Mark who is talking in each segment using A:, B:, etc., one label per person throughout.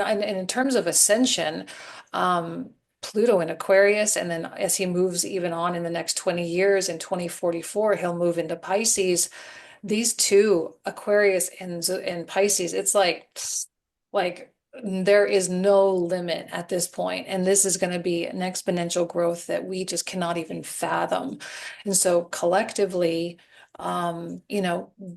A: And in terms of ascension, um, Pluto in Aquarius, and then as he moves even on in the next 20 years, in 2044, he'll move into Pisces. These two, Aquarius and Pisces, it's like there is no limit at this point, and this is going to be an exponential growth that we just cannot even fathom. And so collectively,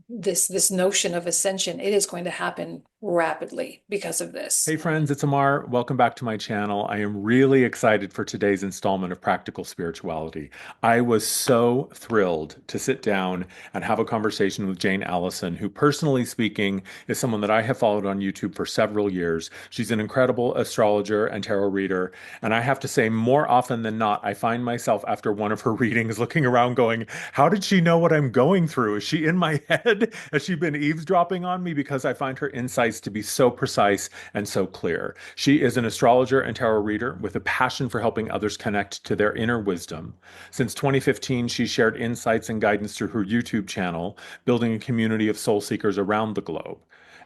A: this notion of ascension, it is going to happen rapidly because of this.
B: Hey friends, it's Amar. Welcome back to my channel. I am really excited for today's installment of Practical Spirituality. I was so thrilled to sit down and have a conversation with Jane Allison, who, personally speaking, is someone that I have followed on YouTube for several years. She's an incredible astrologer and tarot reader. And I have to say, more often than not, I find myself after one of her readings looking around going, how did she know what I'm going through? Is she in my head? Has she been eavesdropping on me? Because I find her insights to be so precise and so clear. She is an astrologer and tarot reader with a passion for helping others connect to their inner wisdom. Since 2015, she shared insights and guidance through her YouTube channel, building a community of soul seekers around the globe.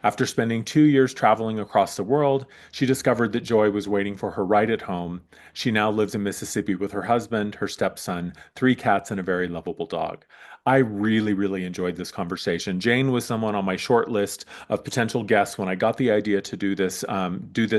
B: After spending 2 years traveling across the world, she discovered that joy was waiting for her right at home. She now lives in Mississippi with her husband, her stepson, 3 cats, and a very lovable dog. I really, really enjoyed this conversation. Jane was someone on my short list of potential guests when I got the idea to do this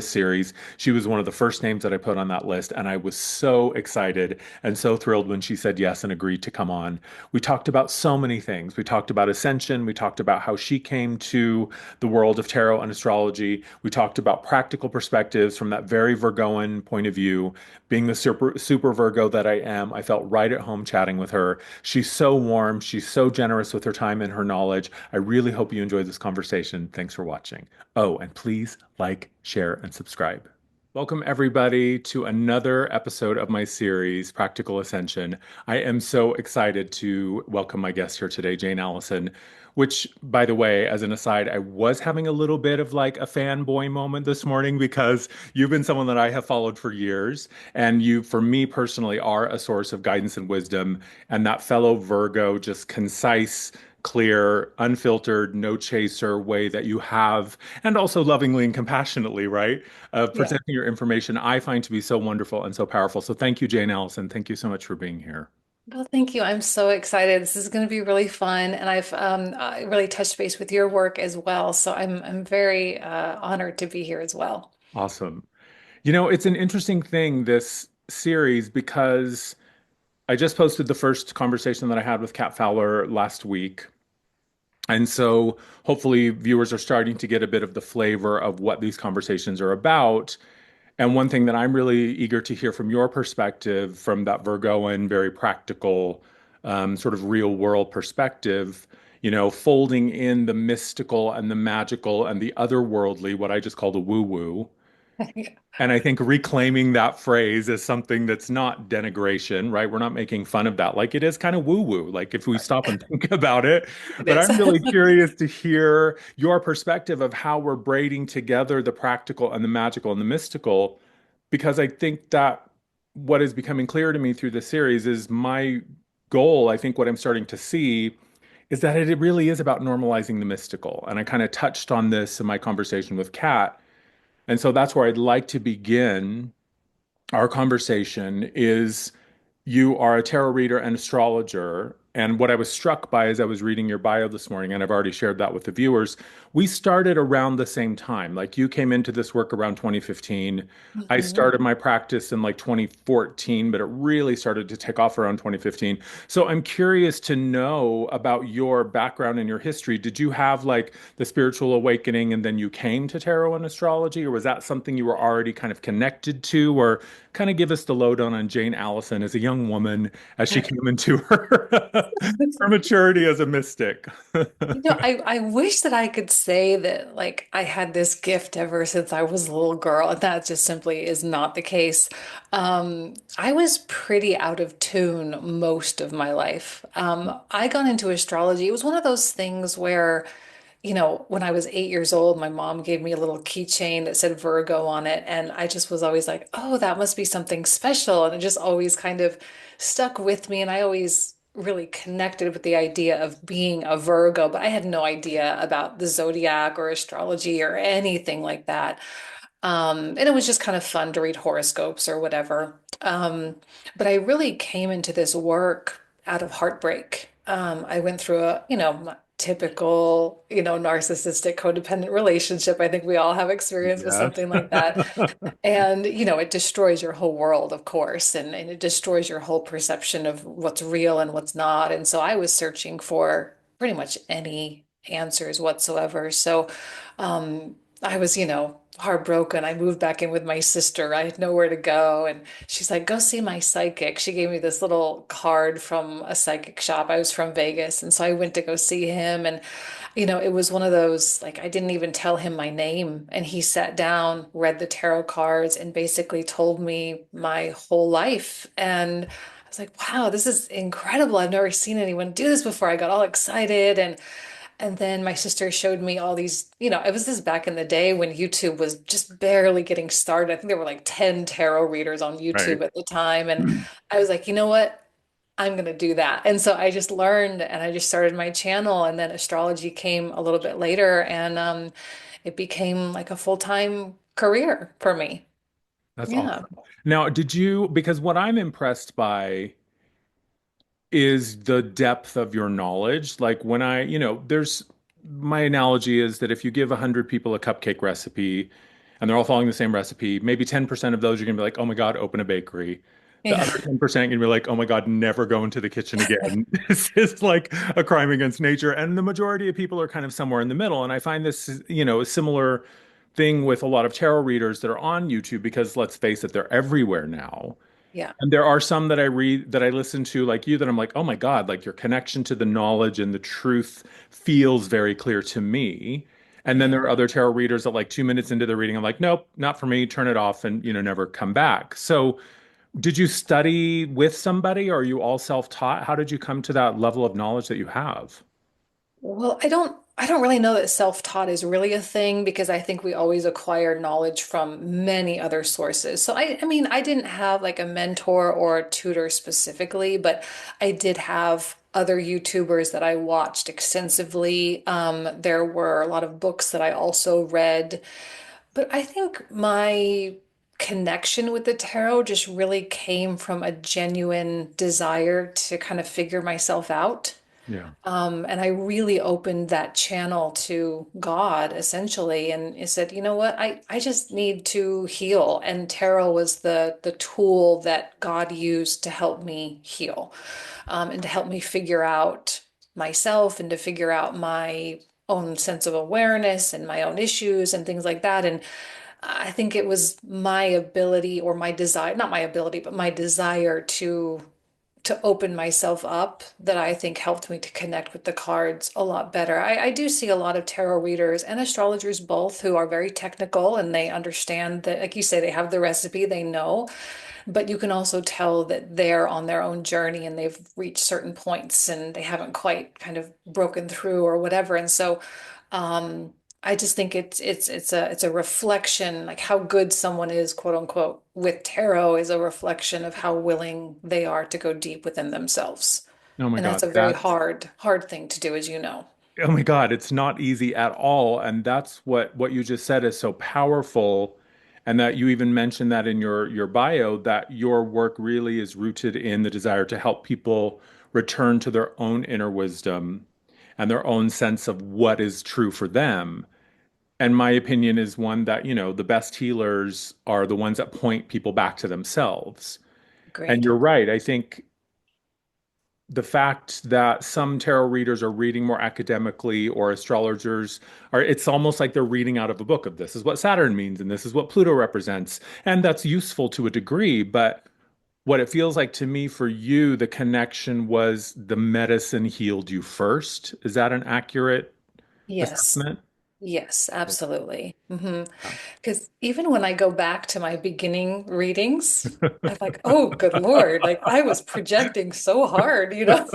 B: series. She was one of the first names that I put on that list, and I was so excited and so thrilled when she said yes and agreed to come on. We talked about so many things. We talked about ascension. We talked about how she came to the world of tarot and astrology. We talked about practical perspectives from that very Virgoan point of view. Being the super Virgo that I am, I felt right at home chatting with her. She's so warm. She's so generous with her time and her knowledge. I really hope you enjoyed this conversation. Thanks for watching. Oh, and please like, share, and subscribe. Welcome, everybody, to another episode of my series, Practical Ascension. I am so excited to welcome my guest here today, Jane Allison, which, by the way, as an aside, I was having a little bit of like a fanboy moment this morning because you've been someone that I have followed for years. And you, for me personally, are a source of guidance and wisdom. And that fellow Virgo, just concise, clear, unfiltered, no chaser way that you have, and also lovingly and compassionately, right? Of
A: Yeah.
B: presenting your information, I find to be so wonderful and so powerful. So thank you, Jane Allison. Thank you so much for being here.
A: Well, thank you. I'm so excited. This is going to be really fun, and I've really touched base with your work as well. So I'm very honored to be here as well.
B: Awesome. You know, it's an interesting thing, this series, because I just posted the first conversation that I had with Kat Fowler last week. And so hopefully viewers are starting to get a bit of the flavor of what these conversations are about. And one thing that I'm really eager to hear from your perspective, from that Virgoan, very practical, sort of real world perspective, folding in the mystical and the magical and the otherworldly, what I just call the woo woo. And I think reclaiming that phrase as something that's not denigration, right? We're not making fun of that. Like it is kind of woo-woo, like if we stop and think about it.
A: It
B: But
A: is.
B: I'm really curious to hear your perspective of how we're braiding together the practical and the magical and the mystical, because I think that what is becoming clear to me through this series is my goal. I think what I'm starting to see is that it really is about normalizing the mystical. And I kind of touched on this in my conversation with Kat. And so that's where I'd like to begin our conversation is you are a tarot reader and astrologer. And what I was struck by as I was reading your bio this morning, and I've already shared that with the viewers, we started around the same time. Like you came into this work around 2015. I
A: Mhm.
B: started my practice in like 2014, but it really started to take off around 2015. So I'm curious to know about your background and your history. Did you have like the spiritual awakening and then you came to tarot and astrology, or was that something you were already kind of connected to? Or kind of give us the lowdown on Jane Allison as a young woman as she came into her her maturity as a mystic.
A: I wish that I could say that like I had this gift ever since I was a little girl, and that just simply is not the case. I was pretty out of tune most of my life. I got into astrology. It was one of those things where, when I was 8 years old, my mom gave me a little keychain that said Virgo on it, and I just was always like, oh, that must be something special, and it just always kind of stuck with me, and I always really connected with the idea of being a Virgo, but I had no idea about the zodiac or astrology or anything like that. And it was just kind of fun to read horoscopes or whatever. But I really came into this work out of heartbreak. I went through a, typical, narcissistic codependent relationship. I think we all have experience with
B: Yes.
A: something like that. And, it destroys your whole world, of course, and it destroys your whole perception of what's real and what's not. And so I was searching for pretty much any answers whatsoever. So I was, heartbroken. I moved back in with my sister. I had nowhere to go. And she's like, go see my psychic. She gave me this little card from a psychic shop. I was from Vegas. And so I went to go see him. And it was one of those, like, I didn't even tell him my name. And he sat down, read the tarot cards, and basically told me my whole life. And I was like, wow, this is incredible. I've never seen anyone do this before. I got all excited. And then my sister showed me all these, it was this back in the day when YouTube was just barely getting started. I think there were like 10 tarot readers on
B: Right.
A: YouTube at the time. And I was like, you know what? I'm going to do that. And so I just learned and I just started my channel. And then astrology came a little bit later and it became like a full-time career for me.
B: That's
A: Yeah.
B: awesome. Now, because what I'm impressed by is the depth of your knowledge. Like when my analogy is that if you give 100 people a cupcake recipe and they're all following the same recipe, maybe 10% of those you're gonna be like, oh my God, open a bakery. The
A: Yeah.
B: other 10% you're gonna be like, oh my God, never go into the kitchen again. This is like a crime against nature. And the majority of people are kind of somewhere in the middle. And I find this, a similar thing with a lot of tarot readers that are on YouTube because let's face it, they're everywhere now.
A: Yeah.
B: And there are some that I read that I listen to, like you, that I'm like, oh my God, like your connection to the knowledge and the truth feels very clear to me. And then there
A: Yeah.
B: are other tarot readers that like 2 minutes into the reading, I'm like, nope, not for me, turn it off and, never come back. So did you study with somebody or are you all self-taught? How did you come to that level of knowledge that you have?
A: Well, I don't really know that self-taught is really a thing because I think we always acquire knowledge from many other sources. So I mean, I didn't have like a mentor or a tutor specifically, but I did have other YouTubers that I watched extensively. There were a lot of books that I also read, but I think my connection with the tarot just really came from a genuine desire to kind of figure myself out.
B: Yeah.
A: And I really opened that channel to God essentially, and it said, you know what, I just need to heal. And tarot was the tool that God used to help me heal, and to help me figure out myself and to figure out my own sense of awareness and my own issues and things like that. And I think it was my ability or my desire, not my ability, but my desire to open myself up that I think helped me to connect with the cards a lot better. I do see a lot of tarot readers and astrologers both who are very technical and they understand that, like you say, they have the recipe, they know, but you can also tell that they're on their own journey and they've reached certain points and they haven't quite kind of broken through or whatever. And so um, I just think it's a reflection, like how good someone is, quote unquote, with tarot is a reflection of how willing they are to go deep within themselves.
B: Oh my
A: And that's
B: God,
A: a very hard thing to do, as you know.
B: oh my God, it's not easy at all. And that's what you just said is so powerful. And that you even mentioned that in your bio, that your work really is rooted in the desire to help people return to their own inner wisdom and their own sense of what is true for them. And my opinion is one that, the best healers are the ones that point people back to themselves. And
A: Agreed.
B: you're right. I think the fact that some tarot readers are reading more academically or astrologers are, it's almost like they're reading out of a book of this is what Saturn means and this is what Pluto represents. And that's useful to a degree, but what it feels like to me for you, the connection was the medicine healed you first. Is that an accurate
A: Yes.
B: assessment?
A: Yes, absolutely.
B: Yeah.
A: Because even when I go back to my beginning readings, I'm like, oh, good Lord, like I was projecting so hard, It's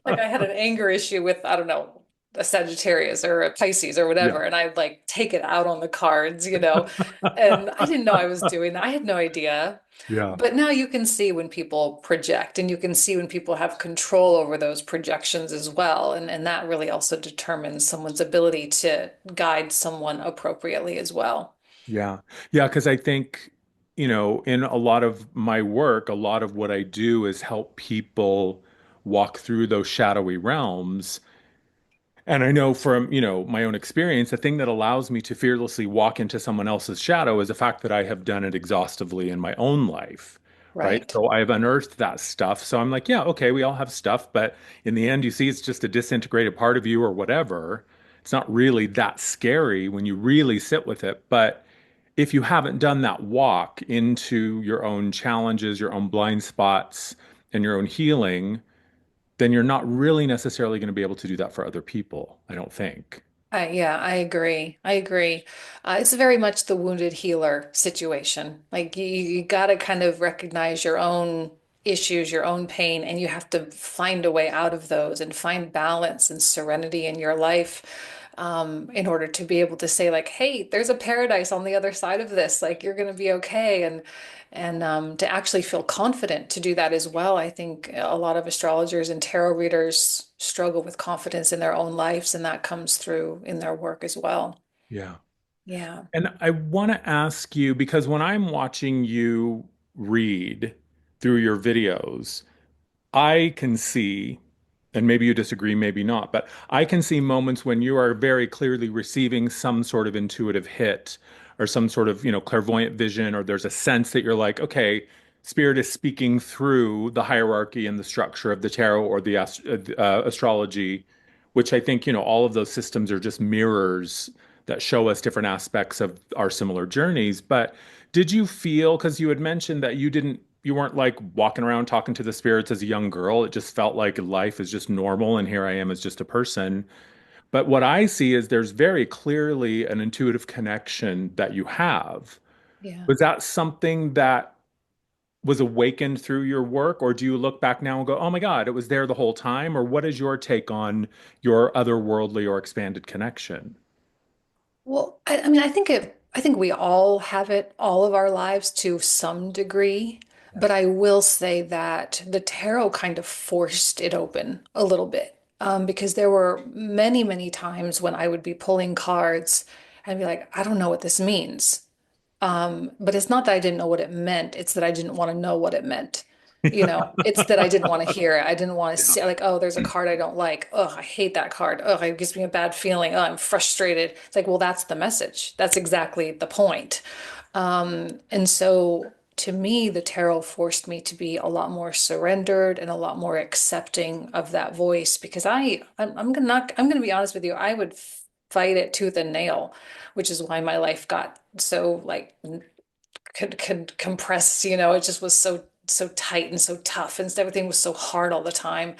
A: like I had an anger issue with, I don't know, a Sagittarius or a Pisces or
B: Yeah.
A: whatever, and I'd like take it out on the cards. And I didn't know I was doing that. I had no idea.
B: Yeah.
A: But now you can see when people project and you can see when people have control over those projections as well. And that really also determines someone's ability to guide someone appropriately as well.
B: Yeah. Yeah, because I think, in a lot of my work, a lot of what I do is help people walk through those shadowy realms. And I know from, my own experience, the thing that allows me to fearlessly walk into someone else's shadow is the fact that I have done it exhaustively in my own life, right?
A: Right.
B: So I've unearthed that stuff. So I'm like, yeah, okay, we all have stuff, but in the end, you see, it's just a disintegrated part of you or whatever. It's not really that scary when you really sit with it. But if you haven't done that walk into your own challenges, your own blind spots, and your own healing, then you're not really necessarily going to be able to do that for other people, I don't think.
A: Yeah, I agree. I agree. It's very much the wounded healer situation. Like you got to kind of recognize your own issues, your own pain, and you have to find a way out of those and find balance and serenity in your life, in order to be able to say like, "Hey, there's a paradise on the other side of this. Like you're going to be okay." And to actually feel confident to do that as well. I think a lot of astrologers and tarot readers struggle with confidence in their own lives, and that comes through in their work as well.
B: Yeah.
A: Yeah.
B: And I want to ask you, because when I'm watching you read through your videos, I can see, and maybe you disagree, maybe not, but I can see moments when you are very clearly receiving some sort of intuitive hit or some sort of, clairvoyant vision, or there's a sense that you're like, okay, spirit is speaking through the hierarchy and the structure of the tarot or the astrology, which I think, all of those systems are just mirrors that show us different aspects of our similar journeys. But did you feel, because you had mentioned that you weren't like walking around talking to the spirits as a young girl. It just felt like life is just normal and here I am as just a person. But what I see is there's very clearly an intuitive connection that you have.
A: Yeah.
B: Was that something that was awakened through your work, or do you look back now and go, oh my God, it was there the whole time? Or what is your take on your otherworldly or expanded connection?
A: Well, I mean, I think we all have it all of our lives to some degree,
B: Yeah.
A: but I will say that the tarot kind of forced it open a little bit. Because there were many, many times when I would be pulling cards and be like, I don't know what this means. But it's not that I didn't know what it meant, it's that I didn't want to know what it meant. It's that I didn't want to hear it. I didn't want to
B: Yeah.
A: see like, oh, there's a card I don't like. Oh, I hate that card. Oh, it gives me a bad feeling. Oh, I'm frustrated. It's like, well, that's the message. That's exactly the point. And so to me, the tarot forced me to be a lot more surrendered and a lot more accepting of that voice because I'm gonna be honest with you, I would fight it tooth and nail, which is why my life got so like could compress, it just was so tight and so tough and everything was so hard all the time.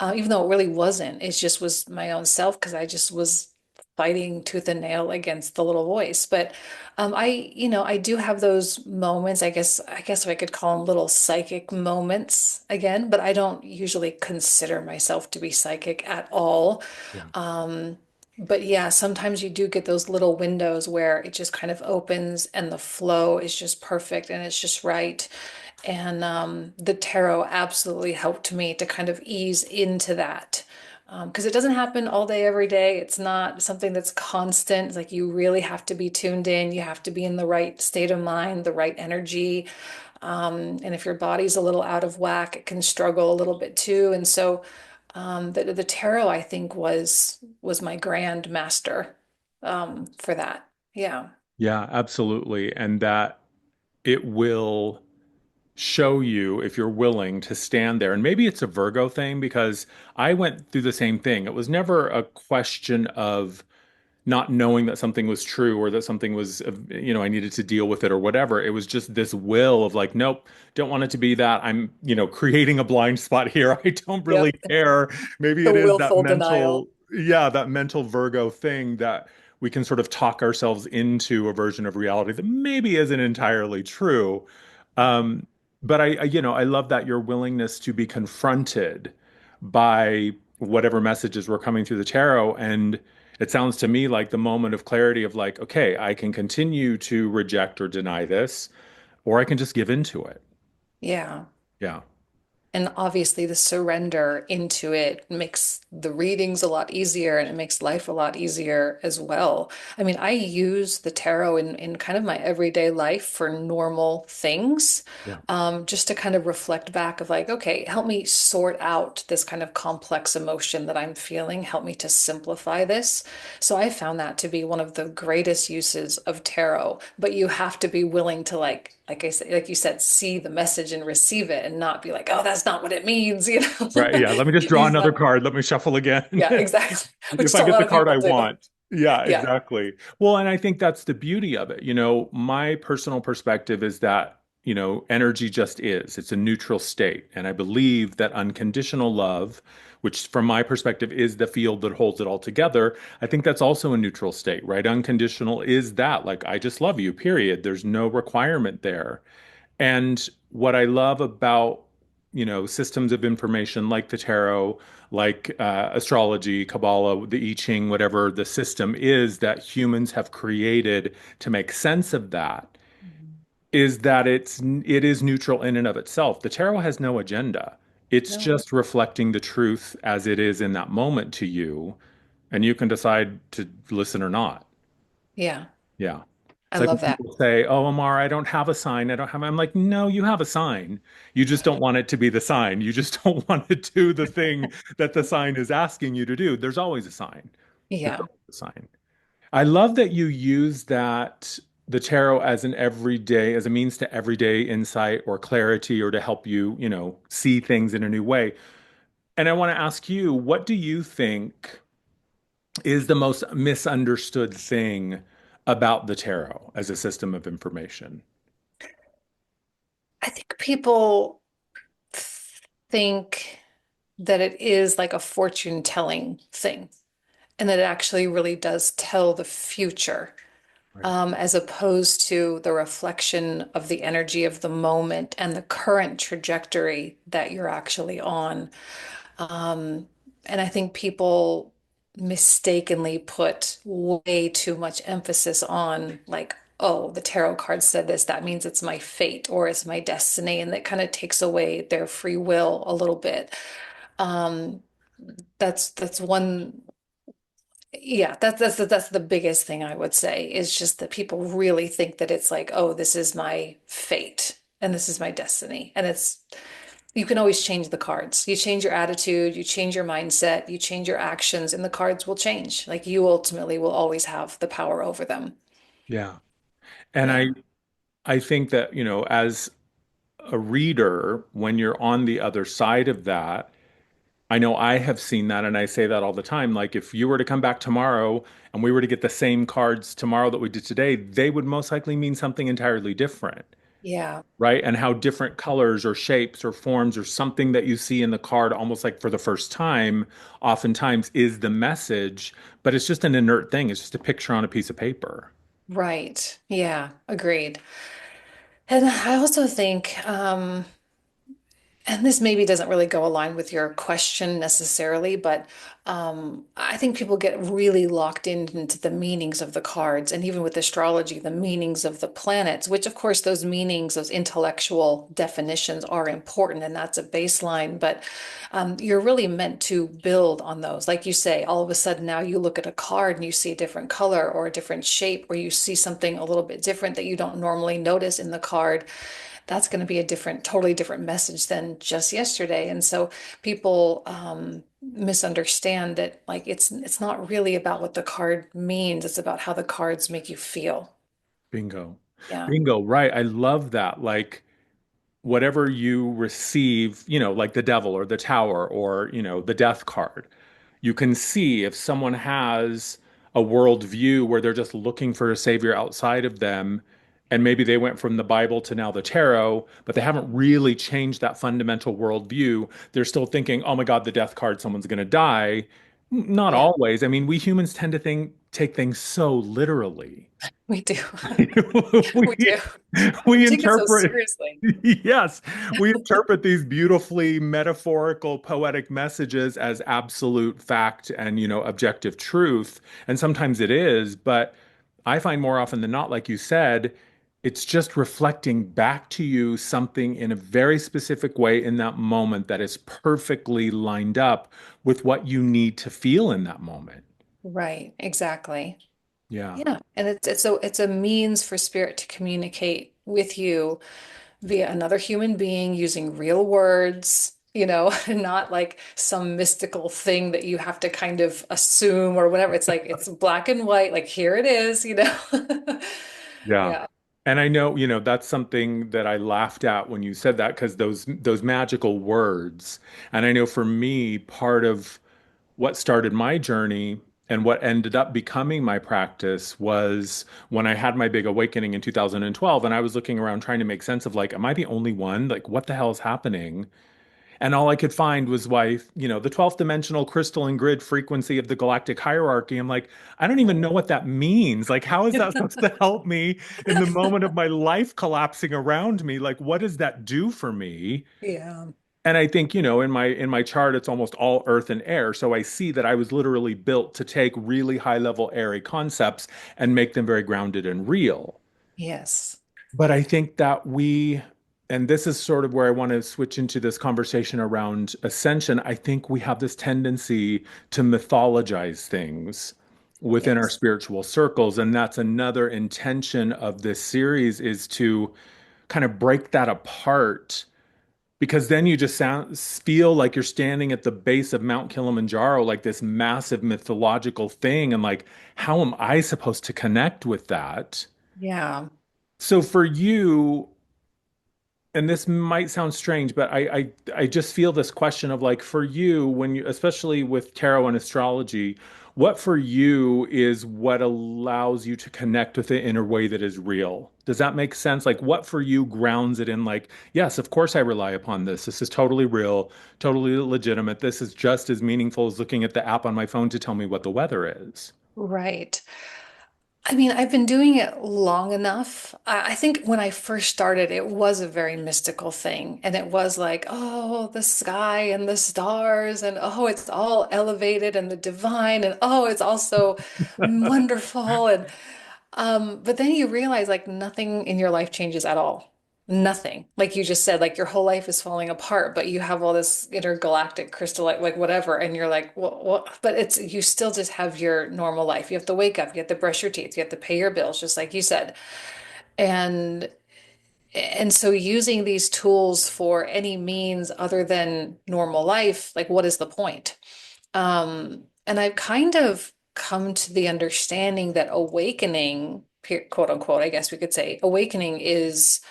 A: Even though it really wasn't, it just was my own self because I just was fighting tooth and nail against the little voice. But I do have those moments. I guess if I could call them little psychic moments again, but I don't usually consider myself to be psychic at all.
B: Yeah.
A: Um, but yeah, sometimes you do get those little windows where it just kind of opens and the flow is just perfect and it's just right. And the tarot absolutely helped me to kind of ease into that. Because it doesn't happen all day, every day. It's not something that's constant. It's like you really have to be tuned in. You have to be in the right state of mind, the right energy. And if your body's a little out of whack, it can struggle a little bit too. And so the tarot, I think, was my grand master for that. Yeah.
B: Yeah, absolutely. And that it will show you if you're willing to stand there. And maybe it's a Virgo thing because I went through the same thing. It was never a question of not knowing that something was true or that something was, I needed to deal with it or whatever. It was just this will of like, nope, don't want it to be that. I'm, creating a blind spot here. I don't really
A: Yep.
B: care. Maybe
A: The
B: it is that
A: willful denial.
B: that mental Virgo thing that we can sort of talk ourselves into a version of reality that maybe isn't entirely true. Um, but I love that your willingness to be confronted by whatever messages were coming through the tarot. And it sounds to me like the moment of clarity of like, okay, I can continue to reject or deny this, or I can just give into it.
A: Yeah.
B: Yeah.
A: And obviously, the surrender into it makes the readings a lot easier and it makes life a lot easier as well. I mean, I use the tarot in kind of my everyday life for normal things,
B: Yeah.
A: just to kind of reflect back of like, okay, help me sort out this kind of complex emotion that I'm feeling. Help me to simplify this. So I found that to be one of the greatest uses of tarot, but you have to be willing to like I said, like you said, see the message and receive it and not be like, oh, that's not what it means, you know.
B: Right. Yeah. Let me just draw
A: Use
B: another
A: that.
B: card. Let me shuffle again.
A: Yeah, exactly. Which
B: If
A: is
B: I
A: a
B: get
A: lot
B: the
A: of
B: card I
A: people do.
B: want. Yeah,
A: Yeah.
B: exactly. Well, and I think that's the beauty of it. My personal perspective is that, energy just is. It's a neutral state. And I believe that unconditional love, which from my perspective is the field that holds it all together, I think that's also a neutral state, right? Unconditional is that, like, I just love you, period. There's no requirement there. And what I love about, systems of information like the tarot, like astrology, Kabbalah, the I Ching, whatever the system is that humans have created to make sense of that,
A: Mhm.
B: is that it is neutral in and of itself. The tarot has no agenda. It's
A: No.
B: just reflecting the truth as it is in that moment to you, and you can decide to listen or not.
A: Yeah.
B: Yeah.
A: I
B: It's like when
A: love that.
B: people say, "Oh, Amar, I don't have a sign. I don't have." I'm like, "No, you have a sign. You just don't want it to be the sign. You just don't want to do the thing that the sign is asking you to do." There's always a sign. There's
A: Yeah.
B: always a sign. I love that you use the tarot as as a means to everyday insight or clarity or to help you, see things in a new way. And I want to ask you, what do you think is the most misunderstood thing about the tarot as a system of information?
A: I think people think that it is like a fortune telling thing and that it actually really does tell the future.
B: Right.
A: As opposed to the reflection of the energy of the moment and the current trajectory that you're actually on. Um, and I think people mistakenly put way too much emphasis on, like, oh, the tarot card said this, that means it's my fate or it's my destiny. And that kind of takes away their free will a little bit. Um, that's one. Yeah, that's the biggest thing I would say is just that people really think that it's like, oh, this is my fate and this is my destiny. And it's you can always change the cards. You change your attitude, you change your mindset, you change your actions, and the cards will change. Like you ultimately will always have the power over them.
B: Yeah. And I
A: Yeah.
B: I think that, as a reader, when you're on the other side of that, I know I have seen that and I say that all the time. Like if you were to come back tomorrow and we were to get the same cards tomorrow that we did today, they would most likely mean something entirely different.
A: Yeah.
B: Right? And how different colors or shapes or forms or something that you see in the card, almost like for the first time, oftentimes is the message, but it's just an inert thing. It's just a picture on a piece of paper.
A: Right. Yeah. Agreed. And I also think, and this maybe doesn't really go align with your question necessarily, but I think people get really locked into the meanings of the cards, and even with astrology, the meanings of the planets, which of course those meanings, those intellectual definitions are important, and that's a baseline, but you're really meant to build on those. Like you say, all of a sudden now you look at a card and you see a different color or a different shape, or you see something a little bit different that you don't normally notice in the card. That's going to be a different, totally different message than just yesterday. And so people misunderstand that like it's not really about what the card means. It's about how the cards make you feel.
B: Bingo.
A: Yeah.
B: Bingo. Right. I love that. Like, whatever you receive, like the devil or the tower or, the death card, you can see if someone has a worldview where they're just looking for a savior outside of them, and maybe they went from the Bible to now the tarot, but they haven't really changed that fundamental worldview. They're still thinking, oh my God, the death card, someone's going to die. Not
A: Yeah,
B: always. I mean, we humans tend to take things so literally.
A: we do. We
B: we
A: do. We
B: we
A: take it so
B: interpret
A: seriously.
B: yes, we interpret these beautifully metaphorical poetic messages as absolute fact and objective truth, and sometimes it is, but I find more often than not, like you said, it's just reflecting back to you something in a very specific way in that moment that is perfectly lined up with what you need to feel in that moment.
A: Right, exactly.
B: Yeah.
A: Yeah, and it's a means for spirit to communicate with you via another human being using real words, and not like some mystical thing that you have to kind of assume or whatever. It's like it's black and white, like here it is.
B: Yeah.
A: Yeah.
B: And I know, that's something that I laughed at when you said that because those magical words. And I know for me, part of what started my journey and what ended up becoming my practice was when I had my big awakening in 2012 and I was looking around trying to make sense of like, am I the only one? Like, what the hell is happening? And all I could find was why, the 12th dimensional crystalline grid frequency of the galactic hierarchy. I'm like, I don't even know what that means. Like, how is that supposed to help me in the moment of my life collapsing around me? Like, what does that do for me?
A: Yeah.
B: And I think, in my chart, it's almost all earth and air. So I see that I was literally built to take really high level airy concepts and make them very grounded and real.
A: Yes.
B: But I think that and this is sort of where I want to switch into this conversation around ascension. I think we have this tendency to mythologize things within our
A: Yes.
B: spiritual circles. And that's another intention of this series is to kind of break that apart because then you just feel like you're standing at the base of Mount Kilimanjaro, like this massive mythological thing. And like, how am I supposed to connect with that?
A: Yeah.
B: So for you, and this might sound strange, but I just feel this question of like for you, when you, especially with tarot and astrology, what for you is what allows you to connect with it in a way that is real? Does that make sense? Like what for you grounds it in like, yes, of course I rely upon this. This is totally real, totally legitimate. This is just as meaningful as looking at the app on my phone to tell me what the weather is.
A: Right. I mean, I've been doing it long enough. I think when I first started, it was a very mystical thing. And it was like, oh, the sky and the stars, and oh, it's all elevated and the divine, and oh, it's also wonderful. But then you realize like nothing in your life changes at all. Nothing. Like you just said, like your whole life is falling apart, but you have all this intergalactic crystal, like whatever, and you're like, well, what? But it's you still just have your normal life. You have to wake up, you have to brush your teeth, you have to pay your bills, just like you said. And and so using these tools for any means other than normal life, like what is the point? And I've kind of come to the understanding that awakening, quote unquote, I guess we could say, awakening is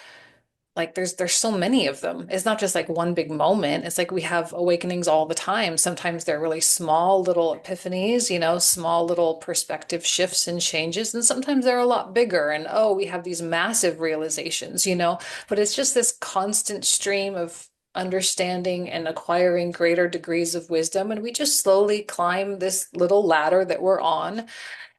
A: like there's so many of them. It's not just like one big moment. It's like we have awakenings all the time. Sometimes they're really small little epiphanies, small little perspective shifts and changes. And sometimes they're a lot bigger. And oh, we have these massive realizations. But it's just this constant stream of understanding and acquiring greater degrees of wisdom. And we just slowly climb this little ladder that we're on,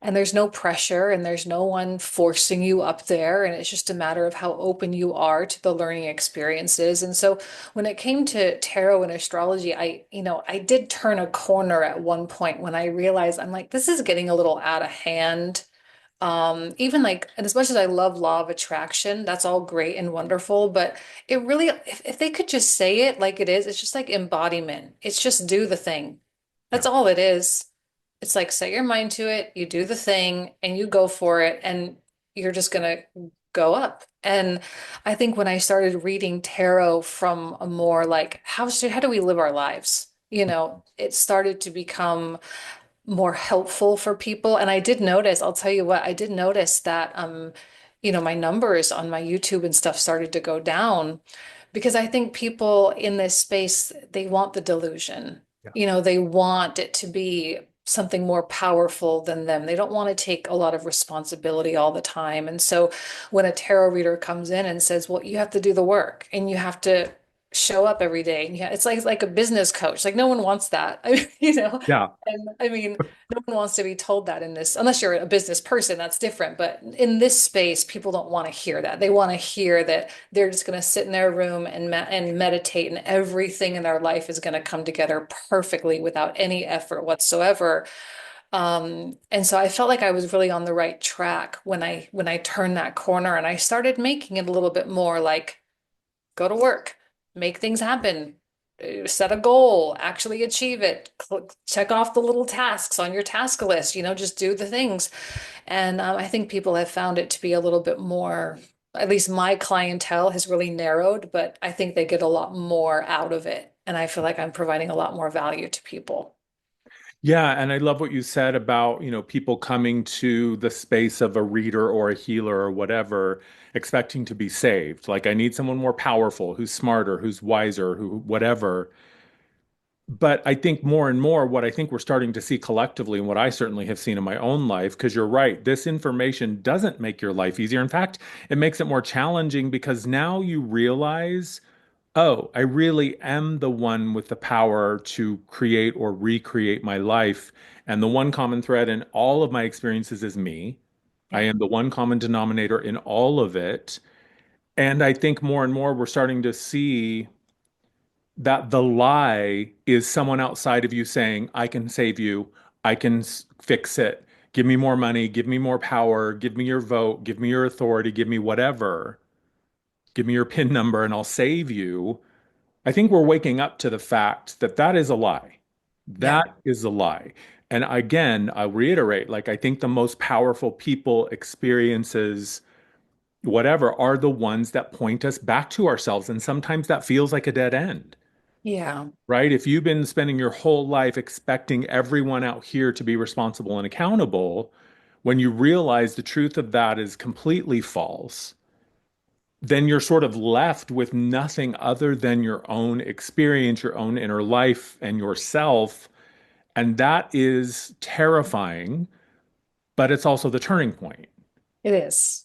A: and there's no pressure and there's no one forcing you up there. And it's just a matter of how open you are to the learning experiences. And so when it came to tarot and astrology, I did turn a corner at one point when I realized I'm like, this is getting a little out of hand. Even like, and as much as I love law of attraction, that's all great and wonderful, but it really, if they could just say it like it is, it's just like embodiment. It's just do the thing.
B: Yeah.
A: That's all it is. It's like set your mind to it, you do the thing, and you go for it, and you're just gonna go up. And I think when I started reading tarot from a more like how do we live our lives? It started to become more helpful for people. And I did notice, I'll tell you what, I did notice that my numbers on my YouTube and stuff started to go down because I think people in this space, they want the delusion.
B: Yeah.
A: They want it to be something more powerful than them. They don't want to take a lot of responsibility all the time. And so when a tarot reader comes in and says, well, you have to do the work and you have to show up every day. And yeah, it's like a business coach. Like no one wants that.
B: Yeah.
A: And I mean, no one wants to be told that in this, unless you're a business person, that's different. But in this space, people don't want to hear that. They want to hear that they're just going to sit in their room and meditate, and everything in their life is going to come together perfectly without any effort whatsoever. And so I felt like I was really on the right track when I turned that corner and I started making it a little bit more like go to work, make things happen, set a goal, actually achieve it, check off the little tasks on your task list, just do the things. And I think people have found it to be a little bit more, at least my clientele has really narrowed, but I think they get a lot more out of it. And I feel like I'm providing a lot more value to people.
B: Yeah, and I love what you said about, people coming to the space of a reader or a healer or whatever, expecting to be saved. Like, I need someone more powerful, who's smarter, who's wiser, who whatever. But I think more and more, what I think we're starting to see collectively, and what I certainly have seen in my own life, because you're right, this information doesn't make your life easier. In fact, it makes it more challenging because now you realize, oh, I really am the one with the power to create or recreate my life. And the one common thread in all of my experiences is me. I
A: Yeah.
B: am the one common denominator in all of it. And I think more and more we're starting to see that the lie is someone outside of you saying, I can save you, I can fix it. Give me more money, give me more power, give me your vote, give me your authority, give me whatever. Give me your PIN number and I'll save you. I think we're waking up to the fact that that is a lie.
A: Yeah.
B: That is a lie. And again, I'll reiterate, like, I think the most powerful people, experiences, whatever, are the ones that point us back to ourselves. And sometimes that feels like a dead end,
A: Yeah.
B: right? If you've been spending your whole life expecting everyone out here to be responsible and accountable, when you realize the truth of that is completely false, then you're sort of left with nothing other than your own experience, your own inner life, and yourself. And that is terrifying, but it's also the turning point.
A: It is.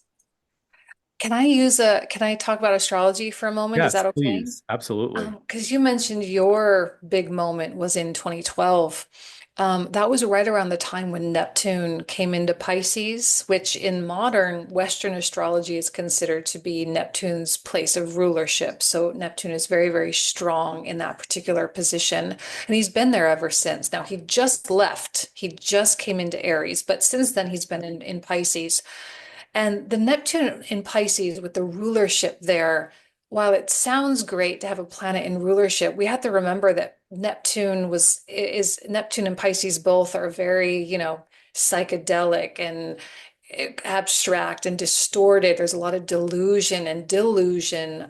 A: Can I talk about astrology for a moment? Is
B: Yes,
A: that okay?
B: please. Absolutely.
A: Because you mentioned your big moment was in 2012. That was right around the time when Neptune came into Pisces, which in modern Western astrology is considered to be Neptune's place of rulership. So Neptune is very, very strong in that particular position. And he's been there ever since. Now, he just left, he just came into Aries, but since then, he's been in Pisces. And the Neptune in Pisces with the rulership there, while it sounds great to have a planet in rulership, we have to remember that Neptune and Pisces both are very, psychedelic and abstract and distorted. There's a lot of delusion and delusion.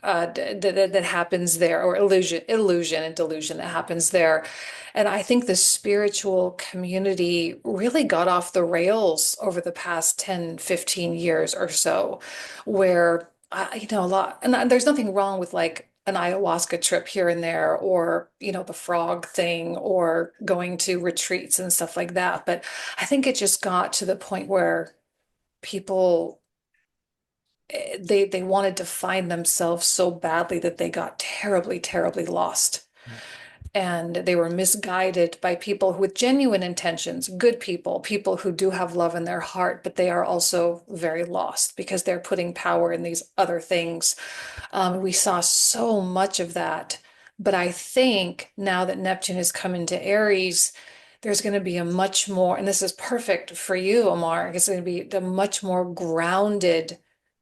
A: That happens there, or illusion and delusion that happens there. And I think the spiritual community really got off the rails over the past 10, 15 years or so, where, a lot, and there's nothing wrong with like an ayahuasca trip here and there, or, the frog thing, or going to retreats and stuff like that. But I think it just got to the point where people they wanted to find themselves so badly that they got terribly, terribly lost. And they were misguided by people with genuine intentions, good people, people who do have love in their heart, but they are also very lost because they're putting power in these other things. We saw so much of that. But I think now that Neptune has come into Aries, there's going to be a much more, and this is perfect for you, Amar, it's going to be a much more grounded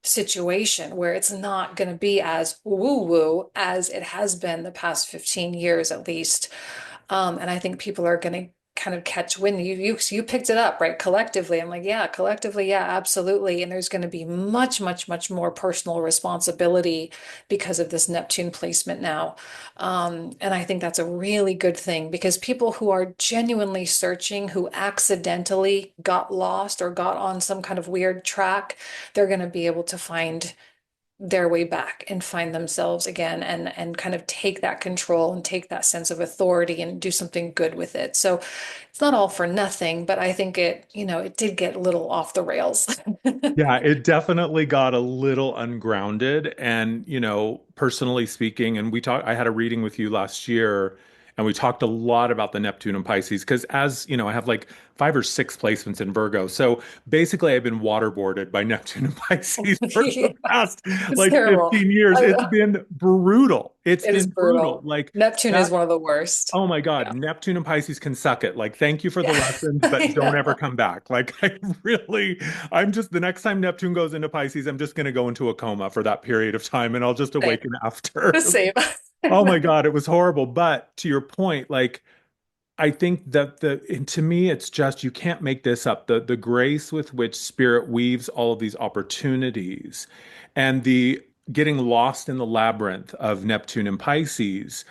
A: situation where it's not going to be as woo-woo as it has been the past 15 years at least. And I think people are going to kind of catch wind. You picked it up, right? Collectively. I'm like, yeah, collectively, yeah, absolutely. And there's going to be much, much, much more personal responsibility because of this Neptune placement now. And I think that's a really good thing because people who are genuinely searching, who accidentally got lost or got on some kind of weird track, they're going to be able to find their way back and find themselves again and kind of take that control and take that sense of authority and do something good with it. So it's not all for nothing, but I think it did get a little off the rails.
B: Yeah, it definitely got a little ungrounded. And, personally speaking, and I had a reading with you last year, And we talked a lot about the Neptune and Pisces because, as you know, I have like 5 or 6 placements in Virgo. So basically, I've been waterboarded by Neptune and Pisces for the
A: Yeah,
B: past
A: it's
B: like
A: terrible.
B: 15 years.
A: I
B: It's
A: know.
B: been brutal. It's
A: It is
B: been brutal.
A: brutal.
B: Like
A: Neptune is
B: that.
A: one of the worst.
B: Oh my God,
A: Yeah.
B: Neptune and Pisces can suck it. Like, thank you for the
A: Yeah.
B: lessons, but
A: I
B: don't ever
A: know.
B: come back. Like, I'm just, the next time Neptune goes into Pisces, I'm just going to go into a coma for that period of time and I'll just
A: Same.
B: awaken after.
A: The same.
B: Oh my God, it was horrible. But to your point, like, I think that and to me, it's just, you can't make this up. The grace with which spirit weaves all of these opportunities and the getting lost in the labyrinth of Neptune and Pisces.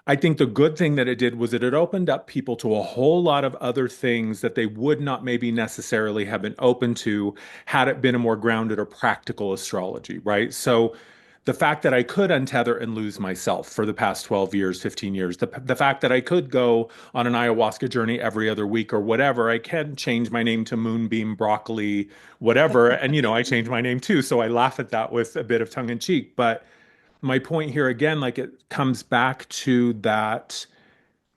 B: I think the good thing that it did was that it opened up people to a whole lot of other things that they would not maybe necessarily have been open to had it been a more grounded or practical astrology, right? So the fact that I could untether and lose myself for the past 12 years, 15 years, the fact that I could go on an ayahuasca journey every other week or whatever, I can change my name to Moonbeam Broccoli, whatever. And, I changed my name too. So I laugh at that with a bit of tongue in cheek. But my point here again, like it comes back to that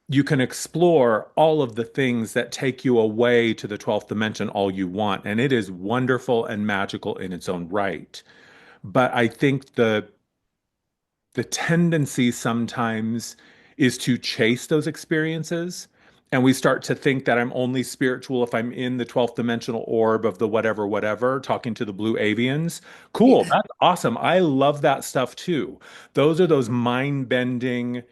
B: you can explore all of the things that take you away to the 12th dimension all you want. And it is wonderful and magical in its own right. But I think the tendency sometimes is to chase those experiences. And we start to think that I'm only spiritual if I'm in the 12th dimensional orb of the whatever, whatever, talking to the blue avians. Cool.
A: Yeah.
B: That's awesome. I love that stuff too. Those are those mind bending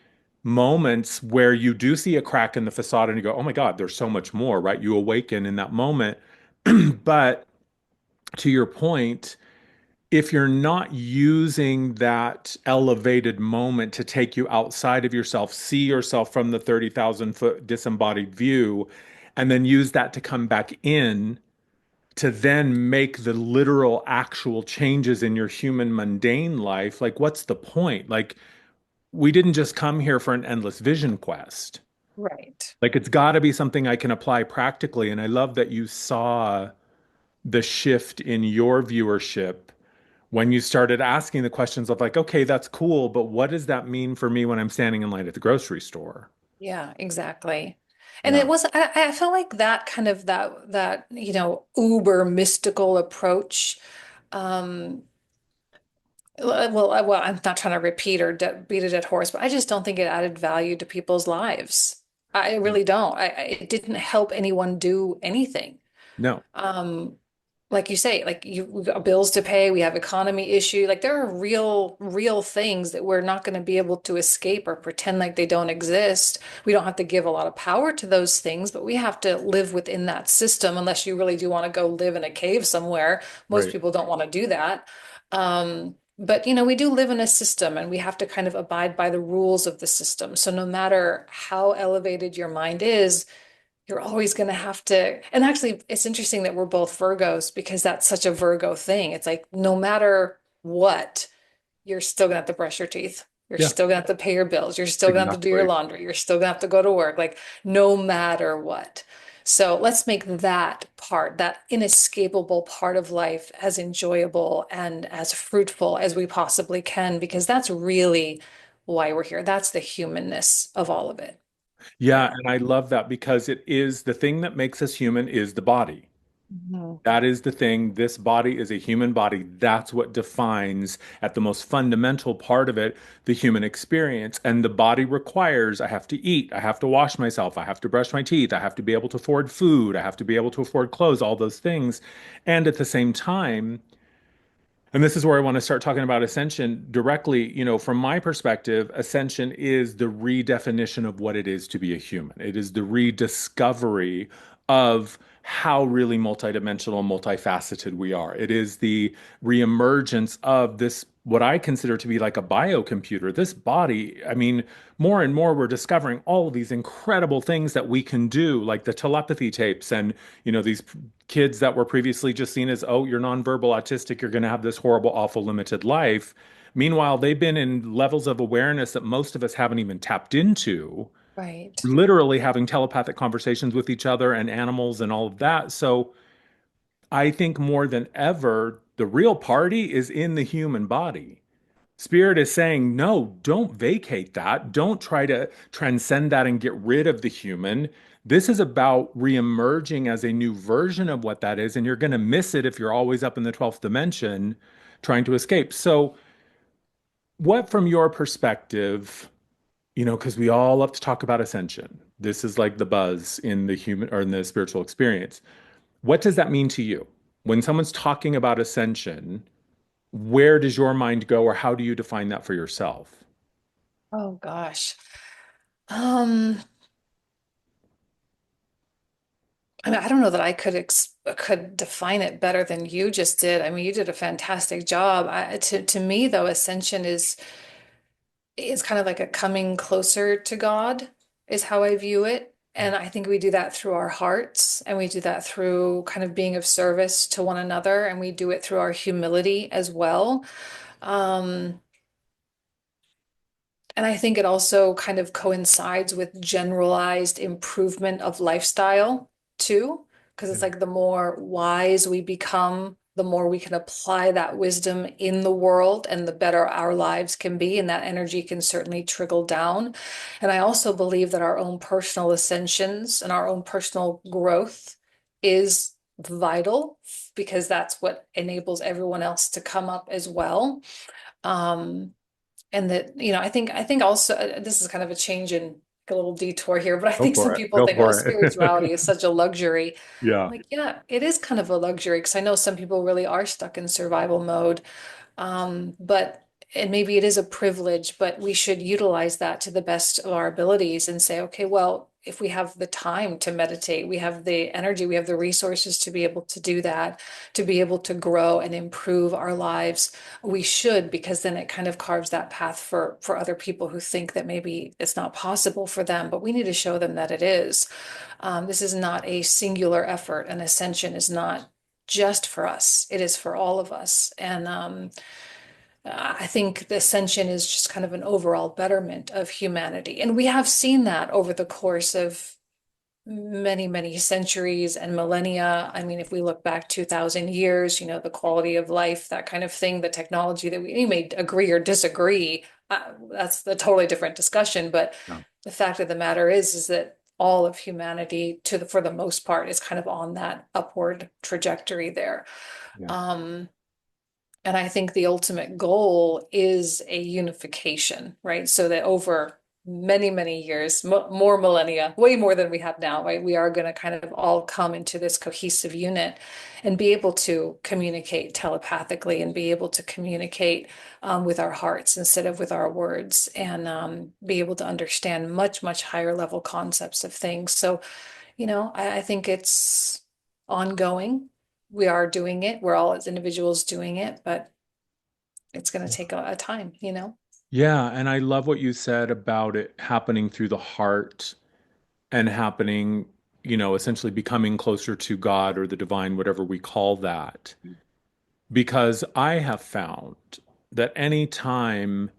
B: moments where you do see a crack in the facade and you go, oh my God, there's so much more, right? You awaken in that moment. But to your point, if you're not using that elevated moment to take you outside of yourself, see yourself from the 30,000-foot disembodied view, and then use that to come back in to then make the literal, actual changes in your human mundane life, like what's the point? Like, we didn't just come here for an endless vision quest.
A: Right.
B: Like, it's got to be something I can apply practically. And I love that you saw the shift in your viewership when you started asking the questions of like, okay, that's cool, but what does that mean for me when I'm standing in line at the grocery store?
A: Yeah, exactly. And it
B: Yeah.
A: was, I felt like that kind of uber mystical approach. Um, well, I'm not trying to repeat or de beat a dead horse, but I just don't think it added value to people's lives. I really don't. It didn't help anyone do anything.
B: No.
A: Um, like you say, like we've got bills to pay, we have economy issue. Like there are real things that we're not going to be able to escape or pretend like they don't exist. We don't have to give a lot of power to those things, but we have to live within that system unless you really do want to go live in a cave somewhere. Most
B: Right.
A: people don't want to do that. But we do live in a system and we have to kind of abide by the rules of the system. So no matter how elevated your mind is, you're always going to have to. And actually, it's interesting that we're both Virgos because that's such a Virgo thing. It's like no matter what, you're still going to have to brush your teeth. You're
B: Yeah,
A: still going to have to pay your bills. You're still going to have to do your
B: exactly.
A: laundry. You're still going to have to go to work, like no matter what. So let's make that part, that inescapable part of life, as enjoyable and as fruitful as we possibly can, because that's really why we're here. That's the humanness of all of it.
B: Yeah,
A: Yeah.
B: and I love that because it is the thing that makes us human is the body.
A: Mhm.
B: That is the thing. This body is a human body. That's what defines, at the most fundamental part of it, the human experience. And the body requires I have to eat, I have to wash myself, I have to brush my teeth, I have to be able to afford food, I have to be able to afford clothes, all those things. And at the same time, and this is where I want to start talking about ascension directly. From my perspective, ascension is the redefinition of what it is to be a human. It is the rediscovery of how really multidimensional, multifaceted we are. It is the reemergence of this, what I consider to be like a biocomputer. This body, I mean, more and more we're discovering all of these incredible things that we can do, like the telepathy tapes and, these kids that were previously just seen as, oh, you're nonverbal autistic, you're going to have this horrible, awful, limited life. Meanwhile, they've been in levels of awareness that most of us haven't even tapped into,
A: Right.
B: literally having telepathic conversations with each other and animals and all of that. So I think more than ever, the real party is in the human body. Spirit is saying, no, don't vacate that. Don't try to transcend that and get rid of the human. This is about reemerging as a new version of what that is. And you're going to miss it if you're always up in the 12th dimension trying to escape. So, what, from your perspective, because we all love to talk about ascension, this is like the buzz in the human or in the spiritual experience. What does that mean to you? When someone's talking about ascension, where does your mind go, or how do you define that for yourself?
A: Oh gosh. Um, I mean, I don't know that I could define it better than you just did. I mean, you did a fantastic job. To me though, ascension is kind of like a coming closer to God is how I view it. And I think we do that through our hearts, and we do that through kind of being of service to one another, and we do it through our humility as well. Um, And I think it also kind of coincides with generalized improvement of lifestyle too, because
B: Yeah.
A: it's like the more wise we become, the more we can apply that wisdom in the world and the better our lives can be. And that energy can certainly trickle down. And I also believe that our own personal ascensions and our own personal growth is vital because that's what enables everyone else to come up as well. Um, and that, I think also this is kind of a change in a little detour here, but I
B: Go
A: think some
B: for it.
A: people
B: Go
A: think, oh,
B: for
A: spirituality is
B: it.
A: such a luxury.
B: Yeah.
A: Like, yeah, it is kind of a luxury because I know some people really are stuck in survival mode. But and maybe it is a privilege, but we should utilize that to the best of our abilities and say, okay, well, if we have the time to meditate, we have the energy, we have the resources to be able to do that, to be able to grow and improve our lives, we should, because then it kind of carves that path for other people who think that maybe it's not possible for them, but we need to show them that it is. This is not a singular effort. An ascension is not just for us, it is for all of us. And I think the ascension is just kind of an overall betterment of humanity. And we have seen that over the course of many, many centuries and millennia. I mean, if we look back 2000 years, the quality of life, that kind of thing, the technology that you may agree or disagree, that's a totally different discussion. But
B: Yeah.
A: the fact of the matter is that all of humanity, for the most part, is kind of on that upward trajectory there.
B: Yeah.
A: Um, and I think the ultimate goal is a unification, right? So that over many, many years, more millennia, way more than we have now, right? We are going to kind of all come into this cohesive unit and be able to communicate telepathically and be able to communicate with our hearts instead of with our words and be able to understand much, much higher level concepts of things. So, I think it's ongoing. We are doing it. We're all as individuals doing it, but it's going to take a time.
B: Yeah, and I love what you said about it happening through the heart and happening, essentially becoming closer to God or the divine, whatever we call that. Because I have found that any time